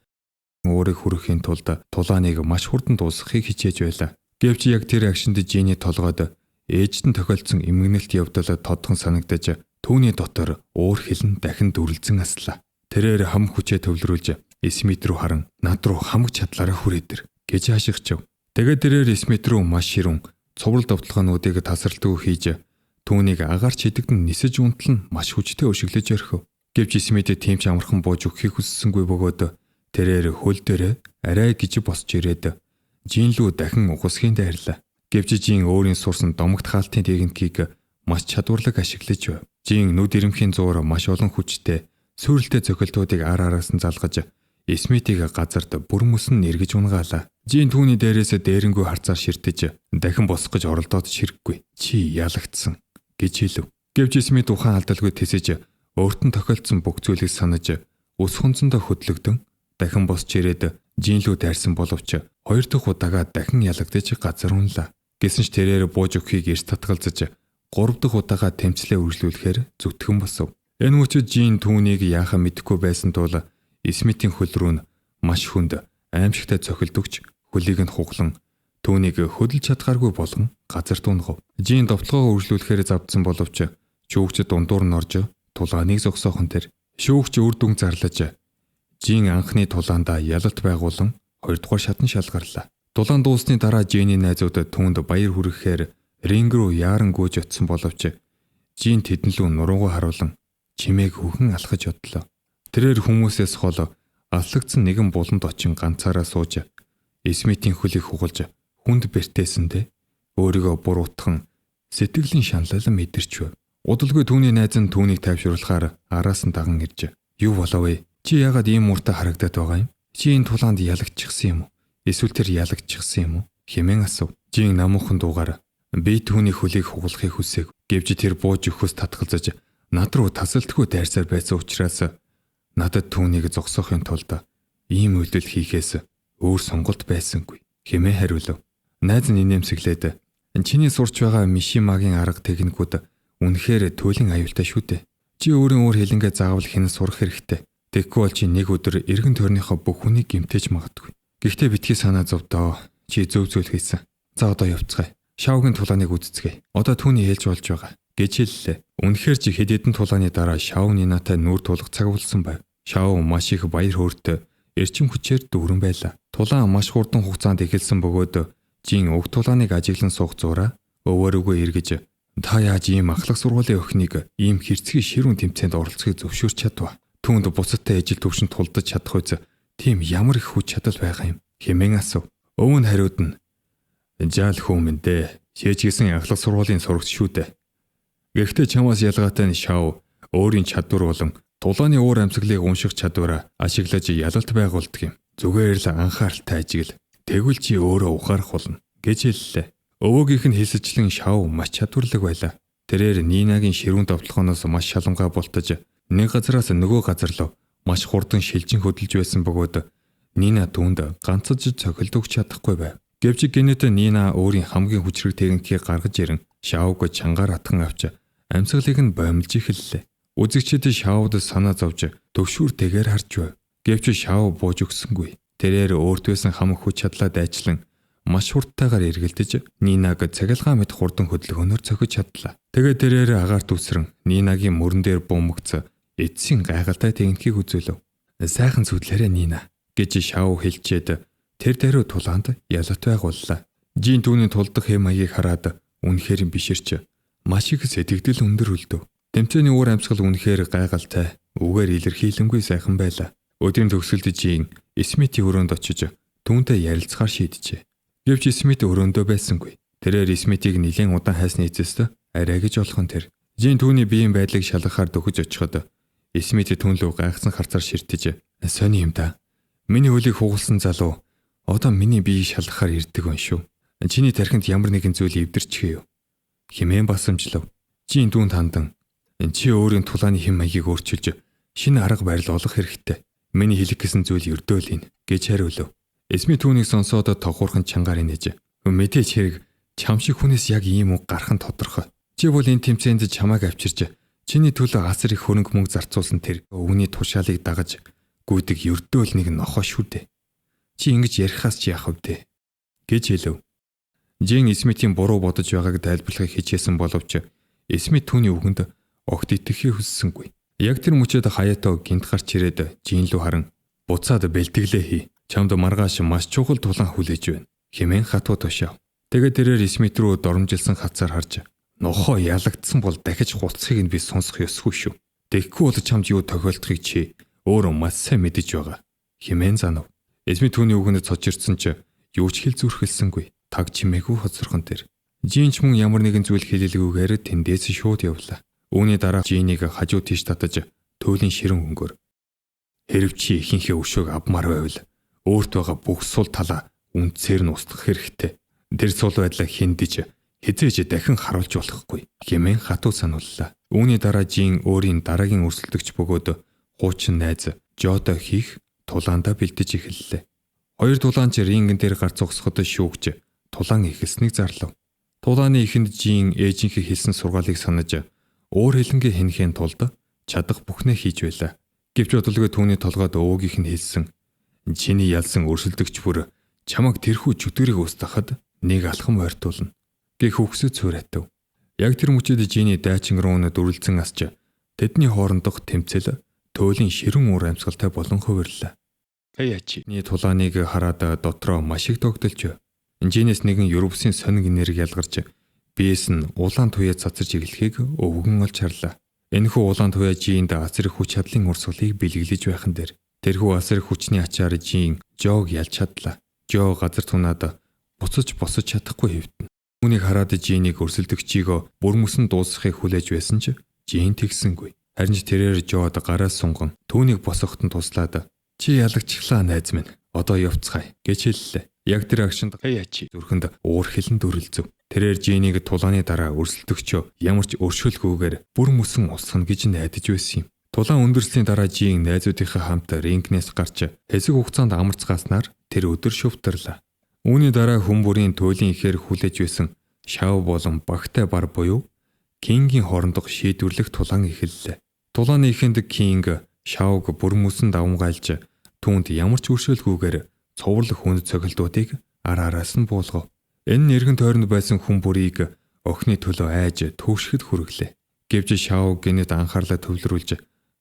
Speaker 1: өөрийг хүрэхийн тулд тулааныг маш хурдан дуусгахыг хичээж байлаа. Гэвч яг тэр агшинд Жиний толгойд ээжтэн тохиолдсон эмгэнэлт явдал тодхон санагдаж түүний дотор уур хилэн дахин дүрлзэн аслаа. Тэрээр хам хүчээ төвлөрүүлж Эсмит рүү харан над руу хамаг чадлаараа хүрээдэр гэж хашигчв. Тэгээд тэрээр Эсмит рүү маш ширүүн цуврал довтлогоонуудыг тасралтгүй хийж түүнийг агаар чидэгдэн нисэж унтлан маш хүчтэй өшиглэж орхив. Гэвч Эсмит тийм ч амархан бууж өгөхийг хүссэнгүй бөгөөд тэрээр хөл дээр арай гэж босч ирээд Жин лүү дахин ухасхийн дайрлаа. Гэвч Жин өөрийн сурсан домогт хаалтын техникийг маш чадварлаг ашиглаж байв. Жин нүд ирэмхийн зуур маш олон хүчтэй сүрэлтэй цохилтуудыг араас нь залгаж Смитийг газарт бүрмөс нь эргэж унгаалаа. Жин түүний дээрээс дээрэнгүү харцаар ширтэж дахин босох гэж оролдоод ширэггүй. Чи ялагдсан гэж хэлв. Гэвч Смит ухаан алдалгүй тэсэж өөрт нь тохиолдсон бүх зүйлийг санаж ус хунцондоо хөдлөгдөн дахин босч ирээд Жин лүү дайрсан боловч хоёр дахь удаага дахин ялагдаж газар унлаа. Гэсэн ч тэрээр бууж өгөхийг эрс татгалзаж гурав дахь удаага тэмцлээ үргэлжлүүлэхээр зүтгэн босов. Энэ мөчид Жин түүнийг яахаа мэдэхгүй байсан тул Смитийн хөл рүү нь маш хүнд аимшигтай цохилдөгч хөлийг нь хуглан түүнийг хөдөлж чадхааргүй болгон газар тунгав. Жин довтлогоо үргэлжлүүлэхээр завдсан боловч шүүгч дундуур нь орж тулгааныг зогсоохон тэр шүүгч үр дүн зарлаж Жин анхны тулаандаа ялалт байгуулан хоёрдугаар шатан шалгарлаа. Тулаан дуусны дараа Жиний найзууд түүнд баяр хүргэхээр ринг рүү яаран гүйж утсан боловч Жин тэдэн лүү нуруугаа харуулan чимээг хөхөн алхаж одлоо. Тэрээр хүмүүсээс хол аллагдсан нэгэн буланд очин ганцаараа сууж Смитийн хөлийг хугалж хүнд бэртээсэндээ өөрийгөө буруутхан сэтгэлийн шаналлан мэдэрч байв. Удалгүй түүний найз нь түүнийг тайвшруулахаар араас нь даган ирж "Юу болов вэ? Чи яагаад ийм мууртай харагдаад байгаа юм? Чи энэ тулаанд ялагдчихсан юм уу? Эсвэл тэр ялагдчихсан юм уу?" хэмээн асуув. Жин намуухан дуугаар "Би түүний хөлийг хугалахыг хүсэв." Гэвч тэр бууж өгөхөөс татгалзаж над руу тасалтгүй дайрсаар байсан учраас надад түүнийг зогсоохын тулд ийм үйлдэл хийхээс өөр сонголт байсангүй хэмээн хариулв. Найз нь инээмсэглээд "Чиний сурч байгаа Мишимагийн арга техникүүд үнэхээр туйлын аюултай шүү дээ. Чи өөрийн өөр хэлэнгээ заавал хэн сурах хэрэгтэй. Тэгэхгүй бол чи нэг өдөр эргэн тойрныхоо бүх хүнийг гэмтэж магадгүй. Гэхдээ битгий санаа зовдоо. Чи зөв зүйл хийсэн. За одоо явцгаая. Шавгийн тулааныг үздцгээе. Одоо түүний хэлж болж байгаа." гэж хэллээ. Үнэхээр чи хэд хэдэн тулааны дараа Шав Нинатай нүүр тулах цаг болсон байв. Шав маш их баяр хөөртэй эрчим хүчээр дүүрэн байлаа. Тулаан маш хурдан хугацаанд эхэлсэн бөгөөд Жин уг тулааныг ажиглан суух зураа өвөрөөгөө эргэж "Та яаж ийм ахлах сургуулийн охиныг ийм хэрцгий ширүүн тэмцээнд оролцохыг зөвшөөрч чадваа? Түүнд буцадтай ижил төвшөнд тулдаж чадах үз тийм ямар их хүч чадал байгаа юм?" хэмээн асуув. Өвөн хариуд нь "Жаал хүмүн дээ. Шээжгсэн ахлах сургуулийн сурагч шүү дээ. Гэхдээ чамаас ялгаатай нь Шав өөрийн чадвар болон тулааны уур амьсгалыг унших чадвараа ашиглаж ялалт байгуулдаг юм. Зүгээр л анхааралтай ажигл. Тэгвэл чи өөрөө ухаарах болно" гэж хэллээ. Өвөөгийнх нь хэлсэжлэн Шав маш чадварлаг байлаа. Тэрээр Нинагийн ширүүн довтлохоноос маш шалангаа бултаж нэг газараас нөгөө газар руу маш хурдан шилжин хөдөлж байсан бөгөөд Нина түүнд ганцж цохилдогч чадахгүй байв. Гэвч гинэт Нина өөрийн хамгийн хүчрэг техникийг гаргаж ирэн Шавг чангаар атхан авч амьсгалыг нь боомлж эхэллээ. Үзэгчид Шавд санаа зовж төвшүүртэйгээр харж байв. Гэвч Шав бууж өгсөнгүй. Тэрээр өөрт байсан хамаг хүч чадлаа дайчлан маш хурдтайгаар эргэлдэж Нинаг цахилгаан мэт хурдан хөдөлгөөнөөр цохиж чадлаа. Тэгээд тэрээр агаарт үсрэн Нинагийн мөрөн дээр бумагц эцсийн гайхалтай техникийг үзүүлв. "Сайхан зүтлээрээ Нина" гэж Шав хэлчихэд тэр даруй тулаанд ялалт байгууллаа. Жин түүний тулдах хэм маягийг хараад үнэхээр биширч маш их сэтгэл өндөр үлдэв. Тэмцээний уур амьсгал үнэхээр гайхалтай, үгээр илэрхийлэнгүй сайхан байлаа. Өдрийн төгсөлд Жин Смитийн өрөөнд очиж түүнтэй ярилцахаар шийджээ. Гэвч Смит өрөөндөө байсангүй. Тэрээр Смитийг нэлээд удаан хайсны эцэст арай гэж олхон тэр. Жин түүний биеийн байдлыг шалгахаар дөхөж очиход Смит түүн лөө гайхсан харцаар ширтэж "Сони юм да. Миний хөлийг хугалсан залуу одоо миний биеийг шалгахаар ирдэг байна шүү. Чиний тархинд ямар нэгэн зүйл эвдэрчихээ юу?" хэмээн басамжлав. Жин түүнд хандан "Чи өөрийн тулааны хэм маягийг өөрчилж шинэ арга барил олох хэрэгтэй. Миний хэлэх гэсэн зүйл ердөөл ин" гэж хариулв. Смит түүнийг сонсоод тогхуурхан чангаар инээж "Мэдээч хэрэг чам шиг хүнээс яг ийм үг гарах нь тодорхой. Чи бол энэ тэмцээнд чамайг авчирч чиний төлөө асар их хөрөнгө мөнгө зарцуулсан тэр өвгний тушаалыг дагаж гүйдэг ердөөл нэг нохоо шүү дээ. Чи ингэж ярихаас ч яах вэ?" гэж хэлв. Жин Смитийн буруу бодож байгааг тайлбарлахыг хичээсэн боловч Смит түүний үгэнд огт итгэхийг хүссэнгүй. Яг тэр мөчөд Хаято гинт гарч ирээд Жин лүү харан "Буцаад бэлтгэлээ хий. Чамд маргааш маш чухал тулаан хүлээж байна" хэмээн хатуу тушаав. Тэгээд тэрээр Смит рүү доромжилсан хацаар харж "Нохоо ялагдсан бол дахиж хуцхыг нь би сонсох ёсгүй шүү. Тэгэхгүй бол чамд юу тохиолдохыг чи өөрөө маш сайн мэдэж байгаа" хэмээн занав. Смит түүний үгэнд цочирдсан ч юу ч хэл зүрхэлсэнгүй. Таг чимээгүй хоцорхон тэр. Жин ч мөн ямар нэгэн зүйл хэлэлгүйгээр тэндээс шууд явлаа. Үүний дараа Жинийг хажуу тийш татаж туйлын ширэн өнгөөр "Хэрв чи ихэнхээ өшөөг авмаар байвал өөрт байгаа бүх сул талаа үндсээр нь устгах хэрэгтэй. Тэр сул байдлаа хиндэж хизээж дахин харуулж болохгүй" хэмээн хатуу санууллаа. Үүний дараа Жин өөрийн дараагийн өрсөлдөгч бөгөөд хуучин найз Жото хийх тулаандаа бэлдэж эхэллээ. Хоёр тулаанч рингэн дээр гарц зогсоход шүүгч тулаан ихэлснийг зарлав. Тулааны ихэнд Жин ээжийнхээ хэлсэн сургаалыг санаж өөр хэлэнгээ хэнхийн тулд чадах бүхнээ хийж байлаа. Гэвч бодлого түүний толгойд өвгийнх нь хэлсэн "Чиний ялсан өрсөлдөгч бүр чамайг тэрхүү чөтгөрийг устгахад нэг алхам ойртуулна" гэх үгсэд суурайтав. Яг тэр мөчөд Жиний дайчин руу дүрлцэн асч тэдний хоорондох тэмцэл туйлын ширэн уур амьсгалтай болон хувирлаа. Хаяачны тулааныг хараад дотроо маш их тогтолж. Жинээс нэгэн Европсын сонин энерги ялгарч биес нь улаан туяа цацарч эхлэхийг өвгөн олж харлаа. Энэхүү улаан туяа Жинд асар их хүч чадлын урсгалыг бэлгэлж байхан дээр тэрхүү асар их хүчний ачаар Жин Жог ялж чадлаа. Жо газар тунаад буцаж босож чадахгүй хэвтэн. Үүнийг хараад Жинийг өрсөлдөгчийг бүр мөсөн дуусгахыг хүлээж байсан ч Жин тэгсэнгүй. Харин ч тэрээр Жод гараас сунган түүнийг босгоход туслаад "Чи ялагчлаа найз минь. Одоо явцгаая" гэж хэллээ. Яг тэр агшинд Хаяачи зүрхэнд уур хилэн дүрлцв. Тэрээр Жинийг тулааны дараа өрсөлдөгчөө ямар ч өршөөлгүйгээр бүр мөсөн усгана гэж найдаж байсан юм. Тулаан өндөрслийн дараа Жин найзуудынхаа хамт рингнээс гарч хэсэг хугацаанд амарцгааснаар тэр өдөр шүвтрлээ. Үүний дараа хүн бүрийн туйлын ихээр хүлээж байсан Шав болон багтай бар буюу Кингийн хоорондох шийдвэрлэх тулаан эхэллээ. Тулааны ихэнд Кинг Шавг бүр мөсөн давмгайлж түүнд ямар ч өршөөлгүйгээр цовруулах хүнд цохилтуудыг араас нь буулгав. Энэ нэргэн тойронд байсан хүн бүрийг охины төлөө айж түүшгэд хүргэлээ. Гэвч Шав гинэд анхаарлаа төвлөрүүлж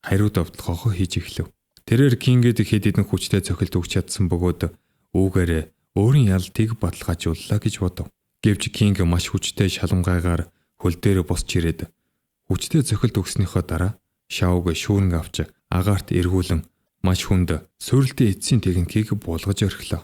Speaker 1: хариуд автлахоо хийж эхлэв. Тэрээр Кингэд хэд хэдэн хүчтэй цохилт өгч чадсан бөгөөд үүгээр өөрийн ялтыг баталгаажууллаа гэж бодов. Гэвч Кинг маш хүчтэй шалангайгаар хөл дээр босч ирээд хүчтэй цохилт өгснөөхөө дараа Шавг шүүрэн авч агаарт эргүүлэн маш хүнд суурилтын эцсийн техникийг буулгаж орхилоо.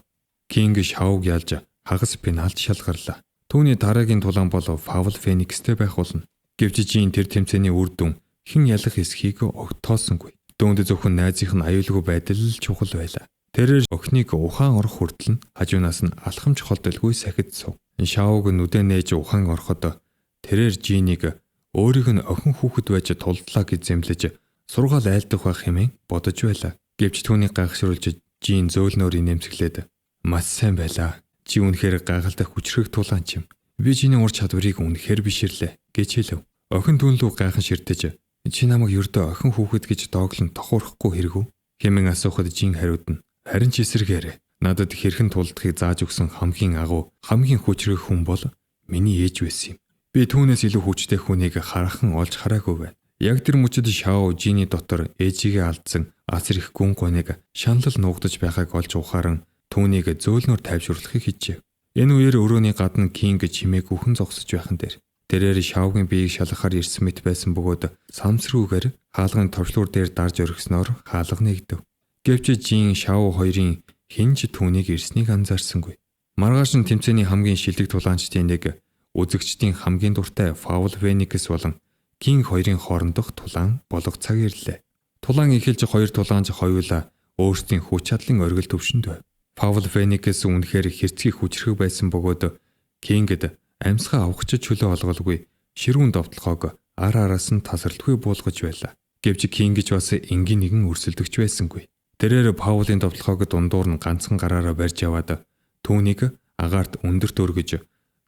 Speaker 1: Кинг Шавг ялж хагас пенальт шалгарлаа. Түүний дараагийн тулаан бол Паул Феникстэй байх болно. Гэвч Жин тэр тэмцээний үр дүн хэн ялах эсхийг огтоосонгүй. Дөөнд зөвхөн найзынх нь аюулгүй байдал л чухал байлаа. Тэрээр охиныг ухаан орох хүртэл нь хажуунаас нь алхамж холдолгүй сахид сув. Шавг нүдэ нээж ухаан ороход тэрээр Жинийг өөрийг нь охин хүүхэд байж тулдлаа гэж зэмлэж сургаал айлдах байх хэмээн бодож байлаа. Гэвч түүнийг гайхшруулж Жин зөөлнөөр инээмсэглээд "Маш сайн байлаа. Чи үнэхээр гайхалтай хүчрэх тулаанч юм. Би чиний ур чадварыг үнэхээр биширлээ" гэж хэлв. Охин түнлүү гайхан ширтэж "Чи намайг ердөө охин хүүхэд гэж дооглон тохуурахгүй хэрэгүү?" хэмээн асуухад Жин хариудна "Харин ч эсэргээр надад хэрхэн тулдахыг зааж өгсөн хамгийн агуу, хамгийн хүчрэх хүн бол миний ээж байсан юм. Би түүнээс илүү хүчтэй хүнийг хараахан олж хараагүй байна." Яг тэр мөчөд Шао Жиний дотор ээжигээ алдсан асар их гүн гоныг шаналл нуугдаж байгааг олж ухааран түүнийг зөөлнөөр тайвшруулахыг хичээв. Энэ үеэр өрөөний гадна Кинг чимээг үхэн зогсож байхан дээр тэрээр Шавгийн биеийг шалгахаар ирсэн мэт байсан бөгөөд самсрүүгээр хаалганы товчлуур дээр дарж орхисноор хаалга нэгдэв. Гэвч Жин Шао хоёрын хинж түүнийг ирснийг анзаарсангүй. Маргааш нь тэмцээний хамгийн шилдэг тулаанчдын нэг үзэгчдийн хамгийн дуртай Паул Феникс болон Кинг хоёрын хоорондох тулаан болох цаг ирлээ. Тулаан эхэлж хоёр тулаанч хоёулаа өөрсдийн хүч чадлын оргил төвшөнд байв. Паул Феникс үнэхээр хэрцгий хүчрэх байсан бөгөөд Кингэд амьсгаа авахч чөлөө олголгүй ширүүн довтлохоог араас нь тасралтгүй буулгаж байлаа. Гэвч Кингч бас энгийн нэгэн өрсөлдөгч байсангүй. Тэрээр Паулын довтлохоог дундуур нь ганцхан гараараа барьж яваад түүнийг агаарт өндөрт өргөж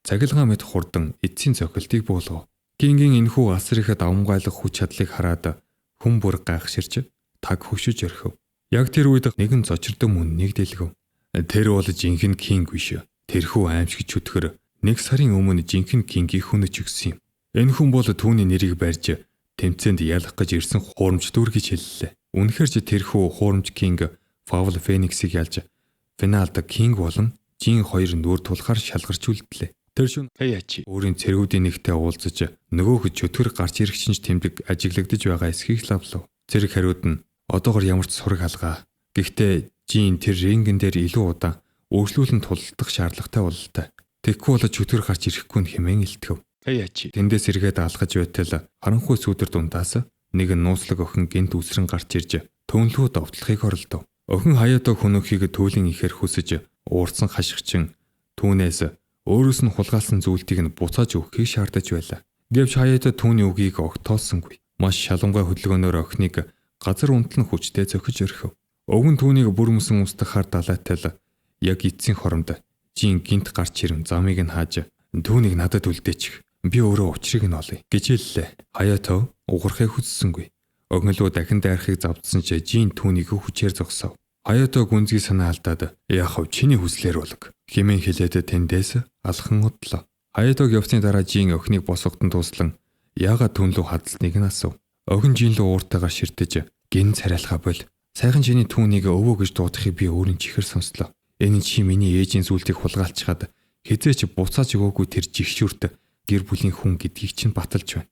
Speaker 1: цахилгаан мэт хурдан эцсийн цохилтыг буулгав. Кингийн энэхүү асар их давмгайлах хүч чадлыг хараад хүн бүр гайхширч таг хөшөж орхив. Яг тэр үед нэгэн зочирдон мөн нэг дэлгэв. Тэр бол жинхэнэ Кинг биш. Тэрхүү аимшиг чөтгөр 1 сарын өмнө жинхэнэ Кингийг хөнөж өгсөн юм. Энэ хүн бол түүний нэрийг барьж тэмцээнд ялах гэж ирсэн хуурамч дүр гэж хэллээ. Үнэхээр ч тэрхүү хуурамч Кинг Паул Фениксийг ялж финалд Кинг болон Жин хоёр нүур тулахаар шалгарч үлдлээ. Тэр шөнө Хаяачи өөрийн цэргүүдийн нэгтэй уулзаж нөгөөх чөтгөр гарч ирэх чинь тэмдэг ажиглагдж байгаа эсхийг лавлав. Цэрэг хариуд нь одоогор ямар ч сураг алгаа. Гэхдээ Жин тэр рингэн дээр илүү удаан өөрчлөлтөнд тулдах шаардлагатай бололтой. Тэгэхгүй бол чөтгөр гарч ирэхгүй нь хэмээн илтгэв. Хаяачи тэндээс эргээд алхаж байтал харанхуй сүүдэр дундаас нэг нууцлаг охин гинт үсрэн гарч ирж төвнлүү довтлохыг оролдов. Охин Хаятог хөнөөхийг төлөн ихээр хүсэж уурсан хашигчин түүнээс өөрөөс нь хулгайлсан зүйлтийг нь буцааж өгөхийг шаардаж байлаа. Гэвч Хаятог түүний үгийг огтоосонгүй. Маш шалангуй хөдөлгөөнөөр охиныг газар унтлан хүчтэй зөхиж өрхөв. Өвгөн түүнийг бүр мөсөн устгахаар далайтал яг эцсийн хоронд жин гинт гарч ирэн замыг нь хааж түүнийг надад үлдээчих. Би өөрөө учрыг нь олъё гэж хэллээ. Хаятог уграхыг хүссэнгүй. Огнолоо дахин дайрахыг завдсан ч жин түүнийг хүчээр зогсов. Хаятог гүнзгий санаа алдаад яахав чиний хүслээр болог хэмээн хэлээд тэндээс алхан одлоо. Хаятог явсны дараа жин охиныг босготон туслан яагаад түнлүү хадалсныг нь асуув. Охин жин лөө ууртайгаар ширтэж гин царайлхаа бол сайхан чиний түүнийг өвөө гэж дуудахыг би өөрийн чихэр сонслоо. Энэ чи миний ээжийн зүйлтийг хулгайлцгаад хизээч буцааж өгөөгүй тэр жигшүүрт гэр бүлийн хүн гэдгийг чинь баталж байна.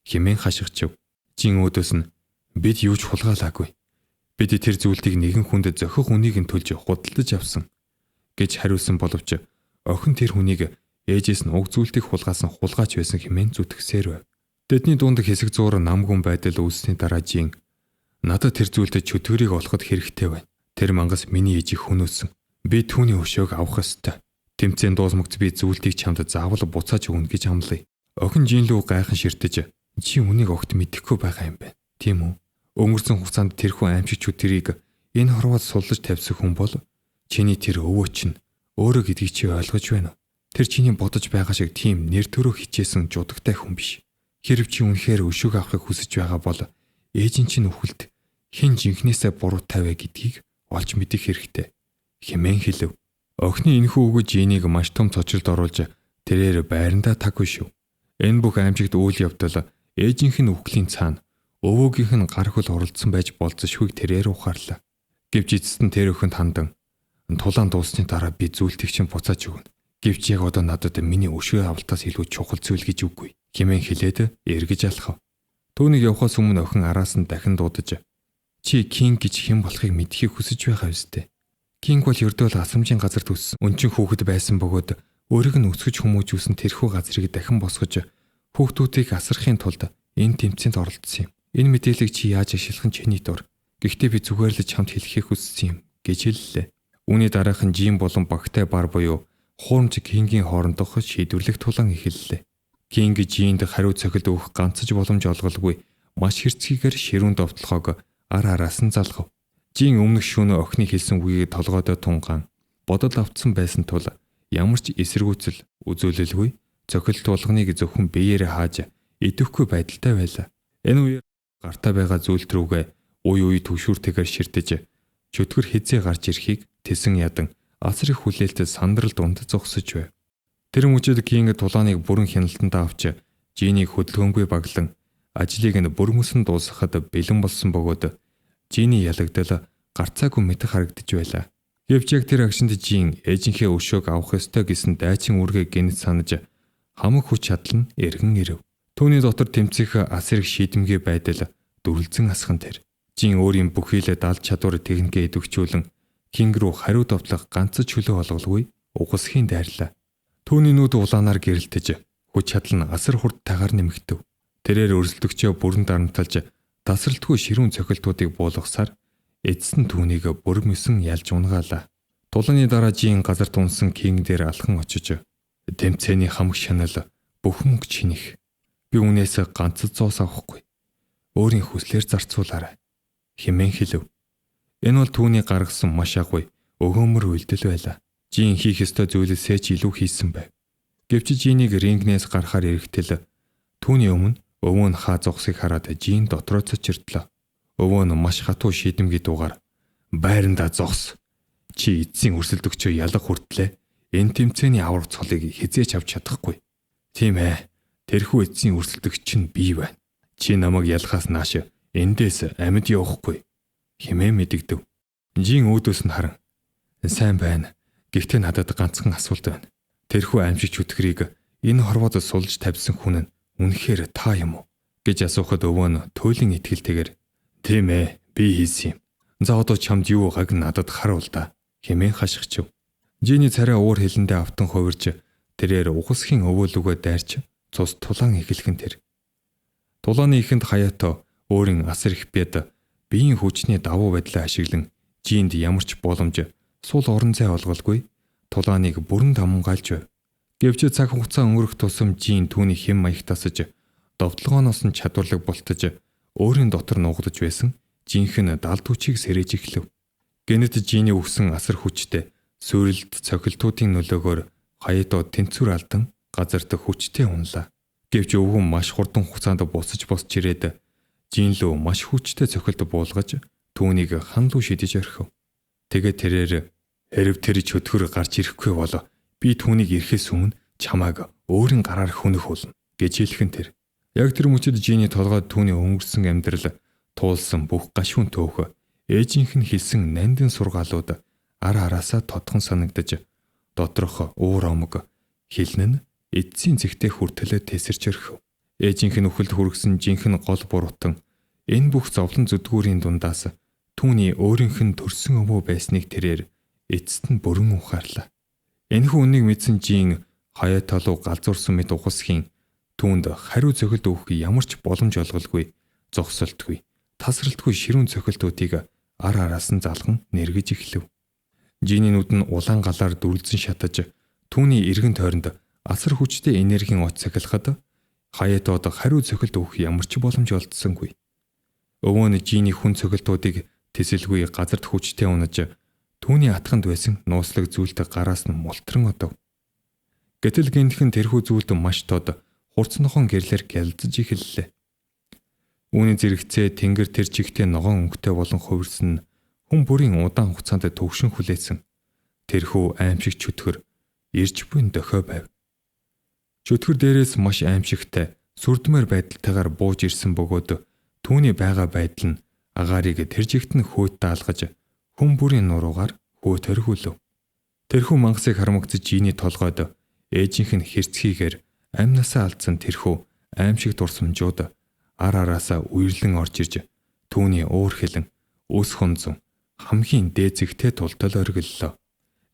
Speaker 1: Хэмээн хашгичв. Жин өөдөөс нь бид юу ч хулгайлаагүй. Бид тэр зүйлтийг нэгэн хүнд зохих үнийг нь төлж худалдаж авсан гэж хариулсан боловч охин тэр хүнийг ээжээс нь уг зүйлтийг хулгаасан хулгайч байсан хэмээн зүтгэсээр байв. Тэдний дунд хэсэг зуур намгүн байдал үүссний дараа жин надад тэр зүйлд чөтгөрийг олоход хэрэгтэй байна. Тэр мангас миний ээжийг хөнөөсөн. Би түүний өшөөг авах ёстой. Тэмцээн дуусмагц би зүйлтийг чамд заавал буцааж өгнө гэж амлая. Охин жин лүү гайхан ширтэж чи үнийг огт мэдэхгүй байгаа юм байна. Тийм үү? Өнгөрсөн хугацаанд тэрхүү аимшигчүүд тэрийг энэ хорвоод суллаж тавьсан хүн бол чиний тэр өвөө чинь өөрөө гэдгийг чи ойлгож байна уу? Тэр чиний бодож байгаа шиг тийм нэр төрөө хичээсэн жудагтай хүн биш. Хэрв чи үнэхээр өшөөг авахыг хүсэж байгаа бол ээжийн чинь үхэлд хэн жинхнээсээ буруутай вэ гэдгийг олж мэдэх хэрэгтэй хэмээн хэлв. Охины энэхүү үг Жинийг маш том цочролд оруулж тэрээр байрандаа таггүй шүү. Энэ бүх аимшигт үйл явдал ээжийнх нь үхлийн цаана өвөөгийнх нь гар хөл оролцсон байж болцсошгүйг тэрээр ухаарлаа. Гэвч эцэст нь тэр өхөнд хандан тулаан дуусны дараа би зүйлтийг чинь буцааж өгнө. Гэвч яг одоо надад миний өшөө авалтаас илүү чухал зүйл гэж үгүй хэмээн хэлээд эргэж алхав. Түүнийг явахаас өмнө охин араас нь дахин дуудаж чи Кинг гэж хэн болохыг мэдхийг хүсэж байгаа үстэй. Кинг бол ердөө л асрамжийн газар төссөн. Өнчин хүүхэд байсан бөгөөд өөрийг нь өсгөж хүмүүжүүлсэн тэрхүү газрыг дахин босгож хүүхдүүдийг асрахын тулд энэ тэмцээнд оролцсон юм. Энэ мэдээллийг чи яаж ашиглах нь чиний дор. Гэхдээ би зүгээр л чамд хэлхийг хүссэн юм гэж хэллээ. Үүний дараахан Жин болон багтай бар буюу хуурамч Кингийн хоорондох шийдвэрлэх тулаан эхэллээ. Кинг Жинд хариу цохилт өгөх ганцж боломж олголгүй маш хэрцгийгээр ширүүн довтлохоог араас нь залгав. Жин өмнөх шөнө охины хэлсэн үгийг толгойдоо тунгаан бодол автсан байсан тул ямар ч эсэргүүцэл үзүүлэлгүй цохилт болгоныг зөвхөн биеэрээ хааж идэвхгүй байдалтай байлаа. Энэ үеэр гартаа байгаа зүйлт рүүгээ үй төвшүүртэйгээр ширтэж чөтгөр хизээ гарч ирэхийг тэсэн ядан асар их хүлээлтэд сандрал дунд зогсож байв. Тэр мөчөд Кинг тулааныг бүрэн хяналтанд авч Жинийг хөдөлгөөнгүй баглан ажлыг нь бүр мөсөн дуусгахад бэлэн болсон бөгөөд Жиний ялагдал гарцаагүй мэт харагдаж байлаа. Гэвч яг тэр агшинд Жин ээжийнхээ өшөөг авах ёстой гэсэн дайчин үргээ гэнэт санаж хамаг хүч чадал нь эргэн ирэв. Түүний дотор тэмцэх асар их шийдэмгий байдал дүрлзэн асхан тэр. Жин өөрийн бүхий л даалт чадвар техникээ идэвхжүүлэн Кинг рүү хариу довтлох ганц чөлөө олголгүй угсхийн дайрлаа. Түүний нүд улаанаар гэрэлтэж хүч чадал нь асар хурдтайгаар нэмэгдэв. Тэрээр өрсөлдөгчөө бүрэн дарамталж тасралтгүй ширүүн цохилтуудыг буулгасаар эцэст нь түүнийг бүр мөсөн ялж унгаалаа. Тулааны дараа Жин газар тунсан Кинг дээр алхан очиж тэмцээний хамаг шанал бүх мөнгө чиних. Би үнээс ганц зоос авахгүй. Өөрийн хүслээр зарцуулаарай хэмээн хэлв. Энэ бол түүний гаргасан маш агуй өгөөмөр үйлдэл байлаа. Жин хийх ёстой зүйлээсээ ч илүү хийсэн байв. Гэвч Жинийг рингнээс гарахаар эрэхтэл түүний өмнө өвөө нь хаа зогсыг хараад Жин дотроо цочирдлоо. Өвөө нь маш хатуу шийдэмгий дуугаар байрандаа зогс. Чи эцсийн өрсөлдөгчөө ялах хүртлээ энэ тэмцээний аврах цолыг хизээч авч чадахгүй. Тийм ээ. Тэрхүү эцсийн өрсөлдөгч нь би байна. Чи намайг ялахаас нааш эндээс амьд явахгүй хэмээн мэдэгдэв. Жин өөдөөс нь харан сайн байна. Гэхдээ надад ганцхан асуулт байна. Тэрхүү аимшигч үтгэрийг энэ хорвоод сулж тавьсан хүн нь үнэхээр та юм уу гэж асуухад өвөө нь туйлын итгэлтэйгээр тийм ээ би хийсэн юм. За одоо чамд юу байгааг надад харуул да хэмээн хашгичв. Жиний царай уур хилэндээ автан хувирж тэрээр угсхийн өвөөлөгөө дайрч цус тулаан эхлэх нь тэр. Тулааны ихэнд Хаятоо өөрийн асар их бяд биеийн хүчний давуу байдлаа ашиглан Жинд ямар ч боломж сул орон зай олголгүй тулааныг бүрэн тамгайлж байв. Гэвч цаг хугацаа өнгөрөх тусам Жин түүний хэм маяг тасаж довтлогооноос нь чадварлаг бултаж өөрийн дотор нуугдж байсан жинхэнэ далд хүчийг сэрэж эхлэв. Гэнэт Жиний өгсөн асар хүчтэй суурилт цохилтуудын нөлөөгөөр Хаятоо тэнцвэр алдан газарт хүчтэй унлаа. Гэвч өвгөн маш хурдан хугацаанд босч ирээд Жин лөө маш хүчтэй цохилт буулгаж түүнийг хан луу шидэж орхив. Тэгээд тэрээр хэрв тэр чөтгөр гарч ирэхгүй бол би түүнийг ирэхээс өмнө чамааг өөрийн гараар хөнөх болно гэж хэлхэн тэр. Яг тэр мөчөд Жиний толгойд түүний өнгөрсөн амьдрал туулсан бүх гашуун төөх ээжийнх нь хэлсэн нандин сургаалууд ар араасаа тодхон санагдаж доторх уур омог хилнэн эцсийн зэгтээ хүртэл тесэрч орхив. Ээжийнх нь үхэлд хүргэсэн жинхэнэ гол буруутан энэ бүх зовлон зүдгүүрийн дундаас түүний өөрийнх нь төрсөн өвөө байсныг тэрээр эцэст нь бүрэн ухаарлаа. Энэхүү үнийг мэдсэн Жин Хаятоо руу галзуурсан мэт ухасхийн түүнд хариу цохилт өгөх ямар ч боломж олголгүй, зогсолтгүй, тасралтгүй ширүүн цохилтуудыг ар араас нь залган нэргэж эхлэв. Жиний нүд нь улаан галаар дүрлзэн шатаж түүний эргэн тойронд асар хүчтэй энергийн оц цахилахад Хаятоод хариу цохилт өгөх ямар ч боломж олдсонгүй. Өвөө нь Жиний хүн цохилтуудыг тэсэлгүй газарт хүчтэй унаж түүний атганд байсан нууцлаг зүйлд гараас нь мултран одов. Гэтэл гинтхэн тэрхүү зүйлд маш тод хурц нохон гэрлэр гялзж эхэллээ. Үүний зэрэгцээ тэнгэр тэр чигтээ ногоон өнгөтэй болон хувирсан нь хүн бүрийн удаан хугацаанд төвшин хүлээсэн тэрхүү аимшиг чөтгөр ирж буй дохой байв. Чөтгөр дээрээс маш аимшигтай сүрдмээр байдалтайгаар бууж ирсэн бөгөөд түүний байгаа байдал нь агаарыг тэр жигт нь хөөд даалгаж хүн бүрийн нуруугаар хөөд хоригүүлв. Тэрхүү мангасыг хармагцж Жиний толгойд ээжийнх нь хэрцгийгээр амнасаа алдсан тэрхүү аимшиг дурсамжууд ар араасаа үерлэн орж ирж түүний уур хилэн өс хонзон хамгийн дээд зэгтээ тултал оргиллоо.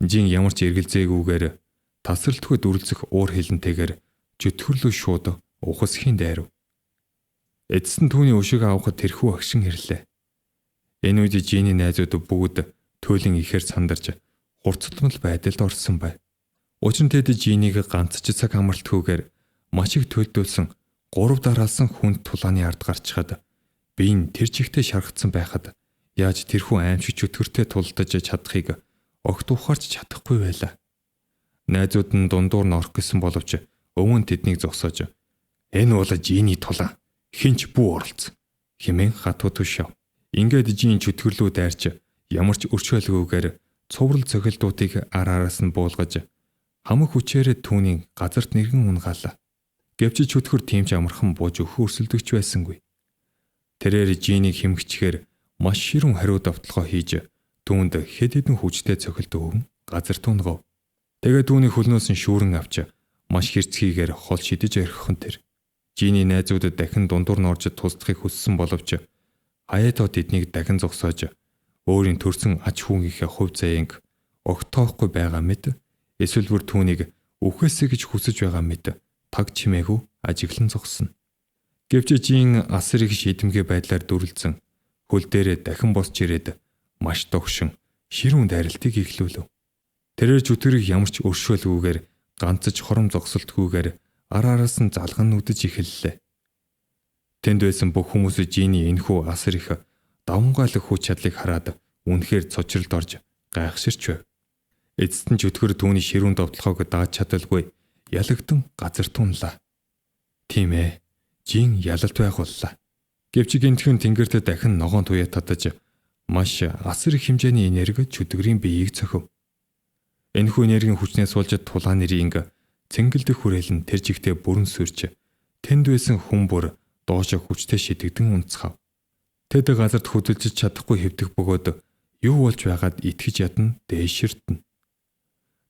Speaker 1: Жин ямар ч эргэлзээгүйгээр тасралтгүй дүрлзэх уур хилэнтэйгээр чөтгөрлөө шууд ухасхийн дайрав. Эцэст нь түүний өшиг авахд тэрхүү агшин ирлээ. Энэ үед Жиний найзууд бүгд туйлын ихээр сандарч хурцлмал байдалд орсон байв. Учир нь тэд Жинийг ганц ч цаг амралтгүйгээр маш их төлдүүлсэн 3 дараалсан хүнд тулааны ард гарчхад би энэ тэр чигтээ шаргацсан байхад яаж тэрхүү аимшиг чөтгөртэй тулдаж чадахыг огт ухаарч чадахгүй байлаа. Найзууд нь дундуур нь орох гэсэн боловч өвөн тэднийг зогсоож энэ бол Жиний тулаан хинч бүү оролцсон хэмээн хатуу тушаав. Ингээд Жин чөтгөрлөө дайрч ямар ч өрчөөлгүйгээр цуврал цохилтуудыг ар араас нь буулгаж хамаг хүчээр түүний газарт нэргэн унгаалаа. Гэвч чөтгөр тиймч амархан бууж өгөх өрсөлдөгч байсангүй. Тэрээр Жинийг хэмгчгээр маш ширүүн хариу давталгаа хийж түүнд хэд хэдэн хүчтэй цохилт өгөн газар тунгав. Тэгээд түүний хөлнөөс нь шүүрэн авч маш хэрцгийгээр хол шидэж орхихон тэр. Жиний найзуудад дахин дундуур нь орж тусдахыг хүссэн боловч Хаятоо тэднийг дахин зогсоож өөрийн төрсэн ач хүүгийнхээ хувь заяанг огт тоохгүй байгаа мэт эсвэл бүр түүнийг үхээсэй гэж хүсэж байгаа мэт таг чимээгүй ажиглан зогсно. Гэвч Жин асар их шидэмгээ байдлаар дүрлцэн хөл дээрээ дахин босч ирээд маш догшин ширүүн дайралтыг эхлүүлв. Тэрээр чөтгөрийг ямар ч өршөөлгүйгээр ганцж хором зогсолтгүйгээр ар араас нь залган нүдэж эхэллээ. Тэнд байсан бүх хүмүүс Жиний энэхүү асар их давмгаалах хүч чадлыг хараад үнэхээр цочролд орж гайхширч байв. Эцэст нь чөтгөр түүний ширүүн довтлохоог дааж чадалгүй ялагдсан газар тунлаа. Тийм ээ, Жин ялалт байх боллоо. Гэвч гинтхэн тэнгэрт дахин ногоон туяа татаж маш асар их хэмжээний энерги чөтгөрийн биеийг цохив. Энэхүү энергийн хүчнээс болж тулаан нэрийн цэнгэлдэх хүрээлэн тэр жигтээ бүрэн сүрч тэнд байсан хүн бүр доош хүчтэй шидэгдэн унцгав. Тэд газарт хөдөлж чадахгүй хэвдэх бөгөөд юу болж байгаад итгэж ядна дээширтэн.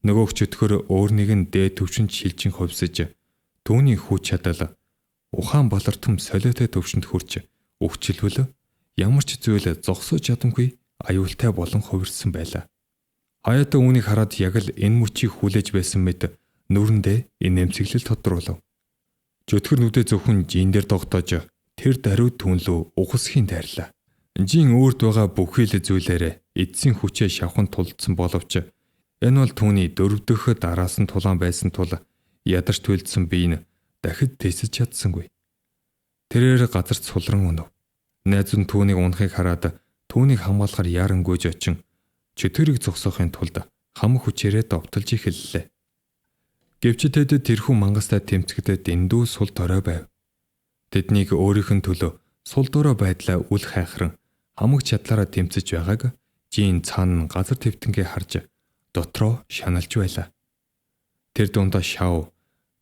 Speaker 1: Нөгөө чөтгөр өөр нэгэн дээд төвшөнд шилжин хувьсаж түүний хүч чадал ухаан балартам солиотой төвшөнд хүрч өгчлвөл ямар ч зүйл зогсож чадамгүй аюултай болон хувирсан байлаа. Хаятоо үүнийг хараад яг л энэ мөчийг хүлээж байсан мэт нүрэндээ энэ нэмсэглэл тодруулав. Чөтгөр нүдээ зөвхөн жин дээр тогтоож тэр даруйд түн лөө ухасхийн дайрлаа. Жин өөрт байгаа бүхий л зүйлээрээ эцсийн хүчээ шавхан тулдсан боловч энэ бол түүний дөрөвдөх дараас нь тулаан байсан тул ядарч түлдсэн бие нь дахид тэсэж чадсангүй. Тэрээр газарт сулран өнөв. Найз нь түүнийг унахыг хараад түүнийг хамгаалахар яаран гүйж очин чөтгөрийг зогсоохын тулд хамаг хүчээрээ довтолж эхэллээ. Гэвч тэд тэрхүү мангастай тэмцэгдэд эндүү сул дорой байв. Тэднийг өөрийнх нь төлөө сул дорой байдлаа үл хайхран хамаг чадлаараа тэмцэж байгааг жин цаана газар твтэнгээ харж дотроо шаналж байлаа. Тэр дундаа шав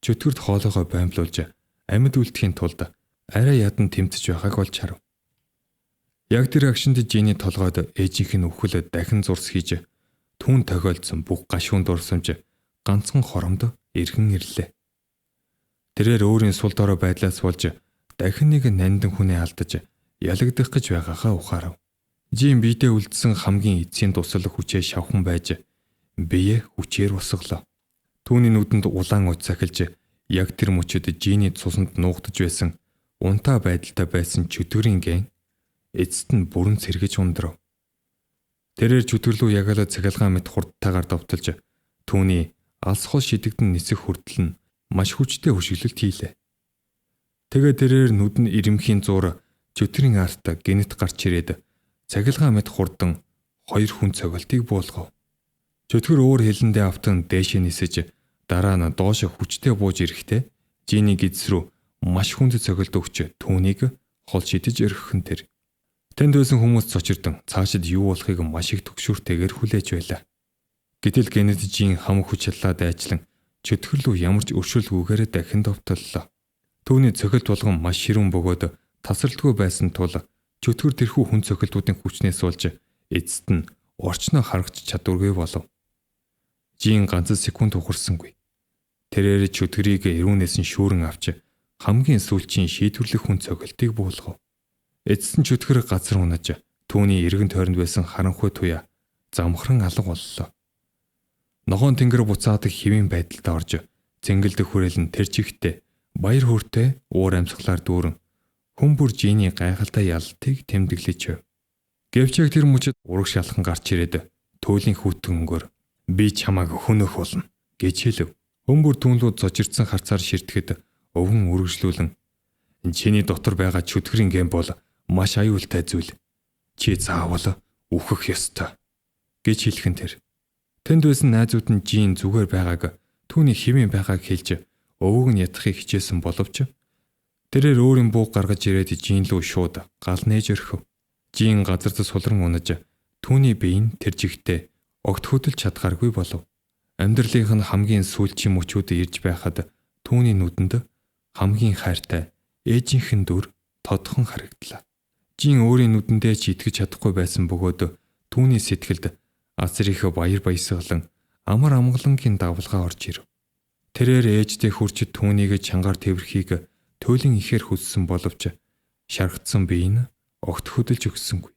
Speaker 1: чөтгөрт хоолойгоо баймлуулж амьд үлдэхийн тулд арай ядан тэмцэж байгааг олж харав. Яг тэр агшинд жиний толгойд ээжийнх нь үхэл дахин зурс хийж түүн тохиолдсон бүх гашуун дурсамж ганцхан хоромд эргэн ирлээ. Тэрээр өөрийн сул дорой байдлаас болж дахин нэг нандин хүнээ алдаж ялагдах гэж байгаагаа ухаарав. Жин биедээ үлдсэн хамгийн эцсийн тусал хүчээ шавхан байж бие хүчээр усглоо. Түүний нүдэнд улаан уц сахилж яг тэр мөчөд жиний цуснд нуугдж байсан унтаа байдалтай байсан чөтгөрийн гэн эцэст нь бүрэн сэргэж ундрав. Тэрээр чөтгөрлөө ягалаа цахилгаан мэт хурдтайгаар довтолж түүний алс хол шидэгдэн нисэх хүртэл нь маш хүчтэй хөшөглөлт хийлээ. Тэгээд тэрээр нүд нь ирэмхийн зуур чөтгөрийн арт гинэт гарч ирээд цахилгаан мэт хурдан хоёр хүн цогөлтийг буулгав. Чөтгөр өөр хилэндээ автан дээшээ нисэж дараа нь доош хүчтэй бууж ирэхдээ жиний гидс рүү маш хүнд цогөлт өгч түүнийг хол шидэж өргөхөн тэр. Тэнд байсан хүмүүс цочирдон цаашид юу болохыг маш их төгшүүртэйгээр хүлээж байлаа. Гэтэл гэнэт жин хамаг хүч чадлаа дайчлан чөтгөрлөө ямар ч өршөөлгүйгээр дахин довтлоо. Түүний цохилт болгон маш ширүүн бөгөөд тасралтгүй байсан тул чөтгөр тэрхүү хүн цохилтуудын хүчнээс болж эцэст нь орчноо харагч чадваргүй болов. Жин ганц секунд ухарсангүй. Тэрээр чөтгөрийг эрүүнээс нь шүүрэн авч хамгийн сүүлчийн шийдвэрлэх хүн цохилтыг буулгав. Эцэст нь чөтгөр газар унаж түүний эргэн тойронд байсан харанхуй туяа замхран алга боллоо. Ногоон тэнгэр буцаад хэвийн байдалд орж цэнгэлдэх хүрээлэн тэр чигтээ баяр хөөртэй уур амьсгалаар дүүрэн хүн бүр жиний гайхалтай ялтыг тэмдэглэж. Гэвч яг тэр мөчөд ураг шалхан гарч ирээд төөлийн хүүтгэнгөөр би чамааг хөнөх болно гэж хэлв. Өмбөр түнлүүд зочирдсан харцаар ширтгэхэд өвгөн үргэлжлүүлэн чиний дотор байгаа чөтгөрийн гэм бол маш аюултай зүйл. Чи заавал үхэх ёстой гэж хэлхэн тэр. Тэнд байсан найзууд нь жин зүгээр байгааг түүний хэвэн байгааг хэлж өвөг нь ятахыг хичээсэн боловч тэрээр өөрийн бууг гаргаж ирээд жин лөө шууд гал нээж өрхөв. Жин газарт сулран унаж түүний бие нь тэр жигтээ огт хөдөлж чадхааргүй болов. Амьдралынх нь хамгийн сүүлчийн мөчүүд ирж байхад түүний нүдэнд хамгийн хайртай ээжийнхэн дүр тодхон харагдлаа. Жин өөрийн нүдэндээ ч итгэж чадахгүй байсан бөгөөд түүний сэтгэлд азар их баяр баясгалан амар амгалангийн давлгаа орж ирв. Тэрээр ээжтэй хүрч түүнийг чангаар тэвэрхийг туйлын ихээр хүссэн боловч шаргацсан бие нь огт хөдөлж өгсөнгүй.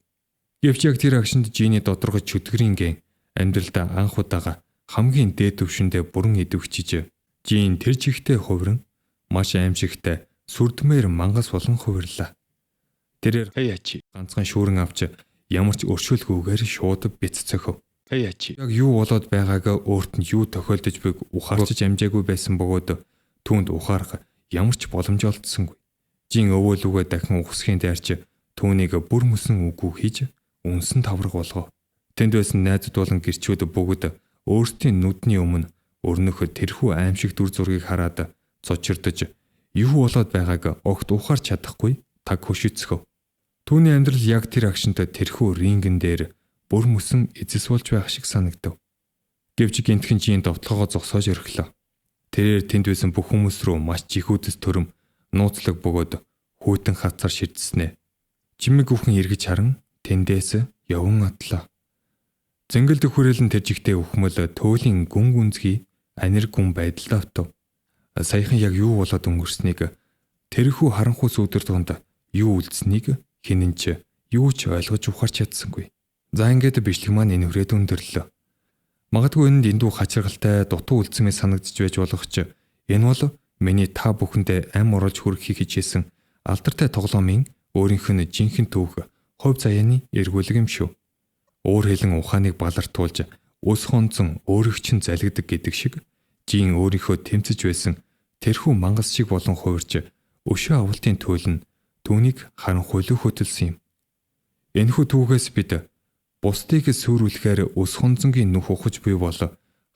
Speaker 1: Гэвч яг тэр агшинд жиний доторгож чөтгөрийн гэн амьдралдаа анх удаага хамгийн дээд түвшиндээ бүрэн идэвхжиж жин тэр чигтээ хувиран маш аимшигтай сүрдмээр мангас болон хувирлаа. Тэрээр хаяачи ганцхан шүүрэн авч ямар ч өршөөлгүйгээр шууд бяц цохив. Хаяачи яг юу болоод байгааг өөрт нь юу тохиолдож байг ухаарч амжаагүй байсан бөгөөд түүнд ухаарах ямар ч боломж олдсонгүй. Жин өвөөлүгэ дахин ухсхийн дайрч түүнийг бүр мөсөн үгүй хийж үнсэн тавраг болгов. Тэнд байсан найзууд болон гэрчүүд бүгд өөрсдийн нүдний өмнө өрнөх тэрхүү аимшиг дүр зургийг хараад цочирдож юу болоод байгааг огт ухаарч чадахгүй таг хөшөцгөв. Түүний амьдрал яг тэр агшинт тэрхүү рингэн дээр бүр мөсөн эзэс болж байх шиг санагдав. Гэвч гинтхэн жин довтлогоо зогсоож өрхлөө. Тэрээр тэнд байсан бүх хүмүүс рүү маш чихүүдэс төрөм нууцлаг бөгөөд хүйтэн хацаар шидснэ. Жимэг үхэн эргэж харан тэндээс яван одлоо. Зэнгэлдэх хүрээлэн тэр жигтээ өхмөл төөлийн гүн гүнзгий анир гүн байдалд автав. Саяхан яг юу болоод өнгөрснийг тэрхүү харанхуй сүудэр донд юу үлдсэнийг хинэнч юу ч ойлгож ухаарч чадсангүй. За ингээд бичлэг маань энэ хүрээд өндөрлөө. Магадгүй энэ дэндүү хачиргалтай дутуу үлдсэмээ санагдж байж болох ч энэ бол Миний та бүхэндээ ам оруулж хүрэхийг хичээсэн алдартай тоглоомын өөрийнх нь жинхэнэ түүх хувь заяаны эргүүлэг юм шүү. Өөр хэлэн ухааныг балартуулж ус хонцон өөрийг чинь залгидаг гэдэг шиг жин өөрийнхөө тэмцэж байсан тэрхүү мангас шиг болон хувирч өшөө авалтын туйл нь түүнийг харанхуйлуу хөтөлсөн юм. Энэхүү түүхээс бид бусдыг сүрүүлэхээр ус хонцонгийн нүх ухаж буй бол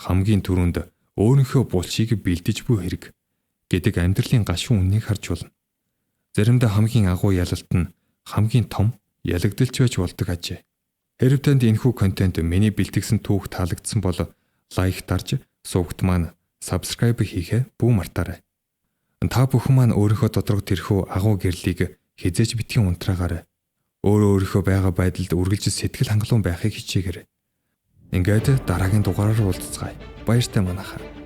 Speaker 1: хамгийн түрүүнд өөрийнхөө булшийг бэлдэж буй хэрэг гэдэг амьдралын гашуун үннийг харж болно. Заримдаа хамгийн агуу ялалт нь хамгийн том ялагдaltaч байж болдог ажээ. Хэрв танд энэхүү контент миний бэлтгэсэн түүх таалагдсан бол лайк дарж сувагт маань subscribe хийхээ бүү мартаарай. Та бүхэн маань өөрийнхөө доторх тэрхүү агуу гэрлийг хизээж битгий унтраагаарай. Өөрийнхөө байгаа байдалд үргэлж сэтгэл хангалуун байхыг хичээгээрэй. Ингээд дараагийн дугаараар уулзцгаая. Баяртай манайхаа.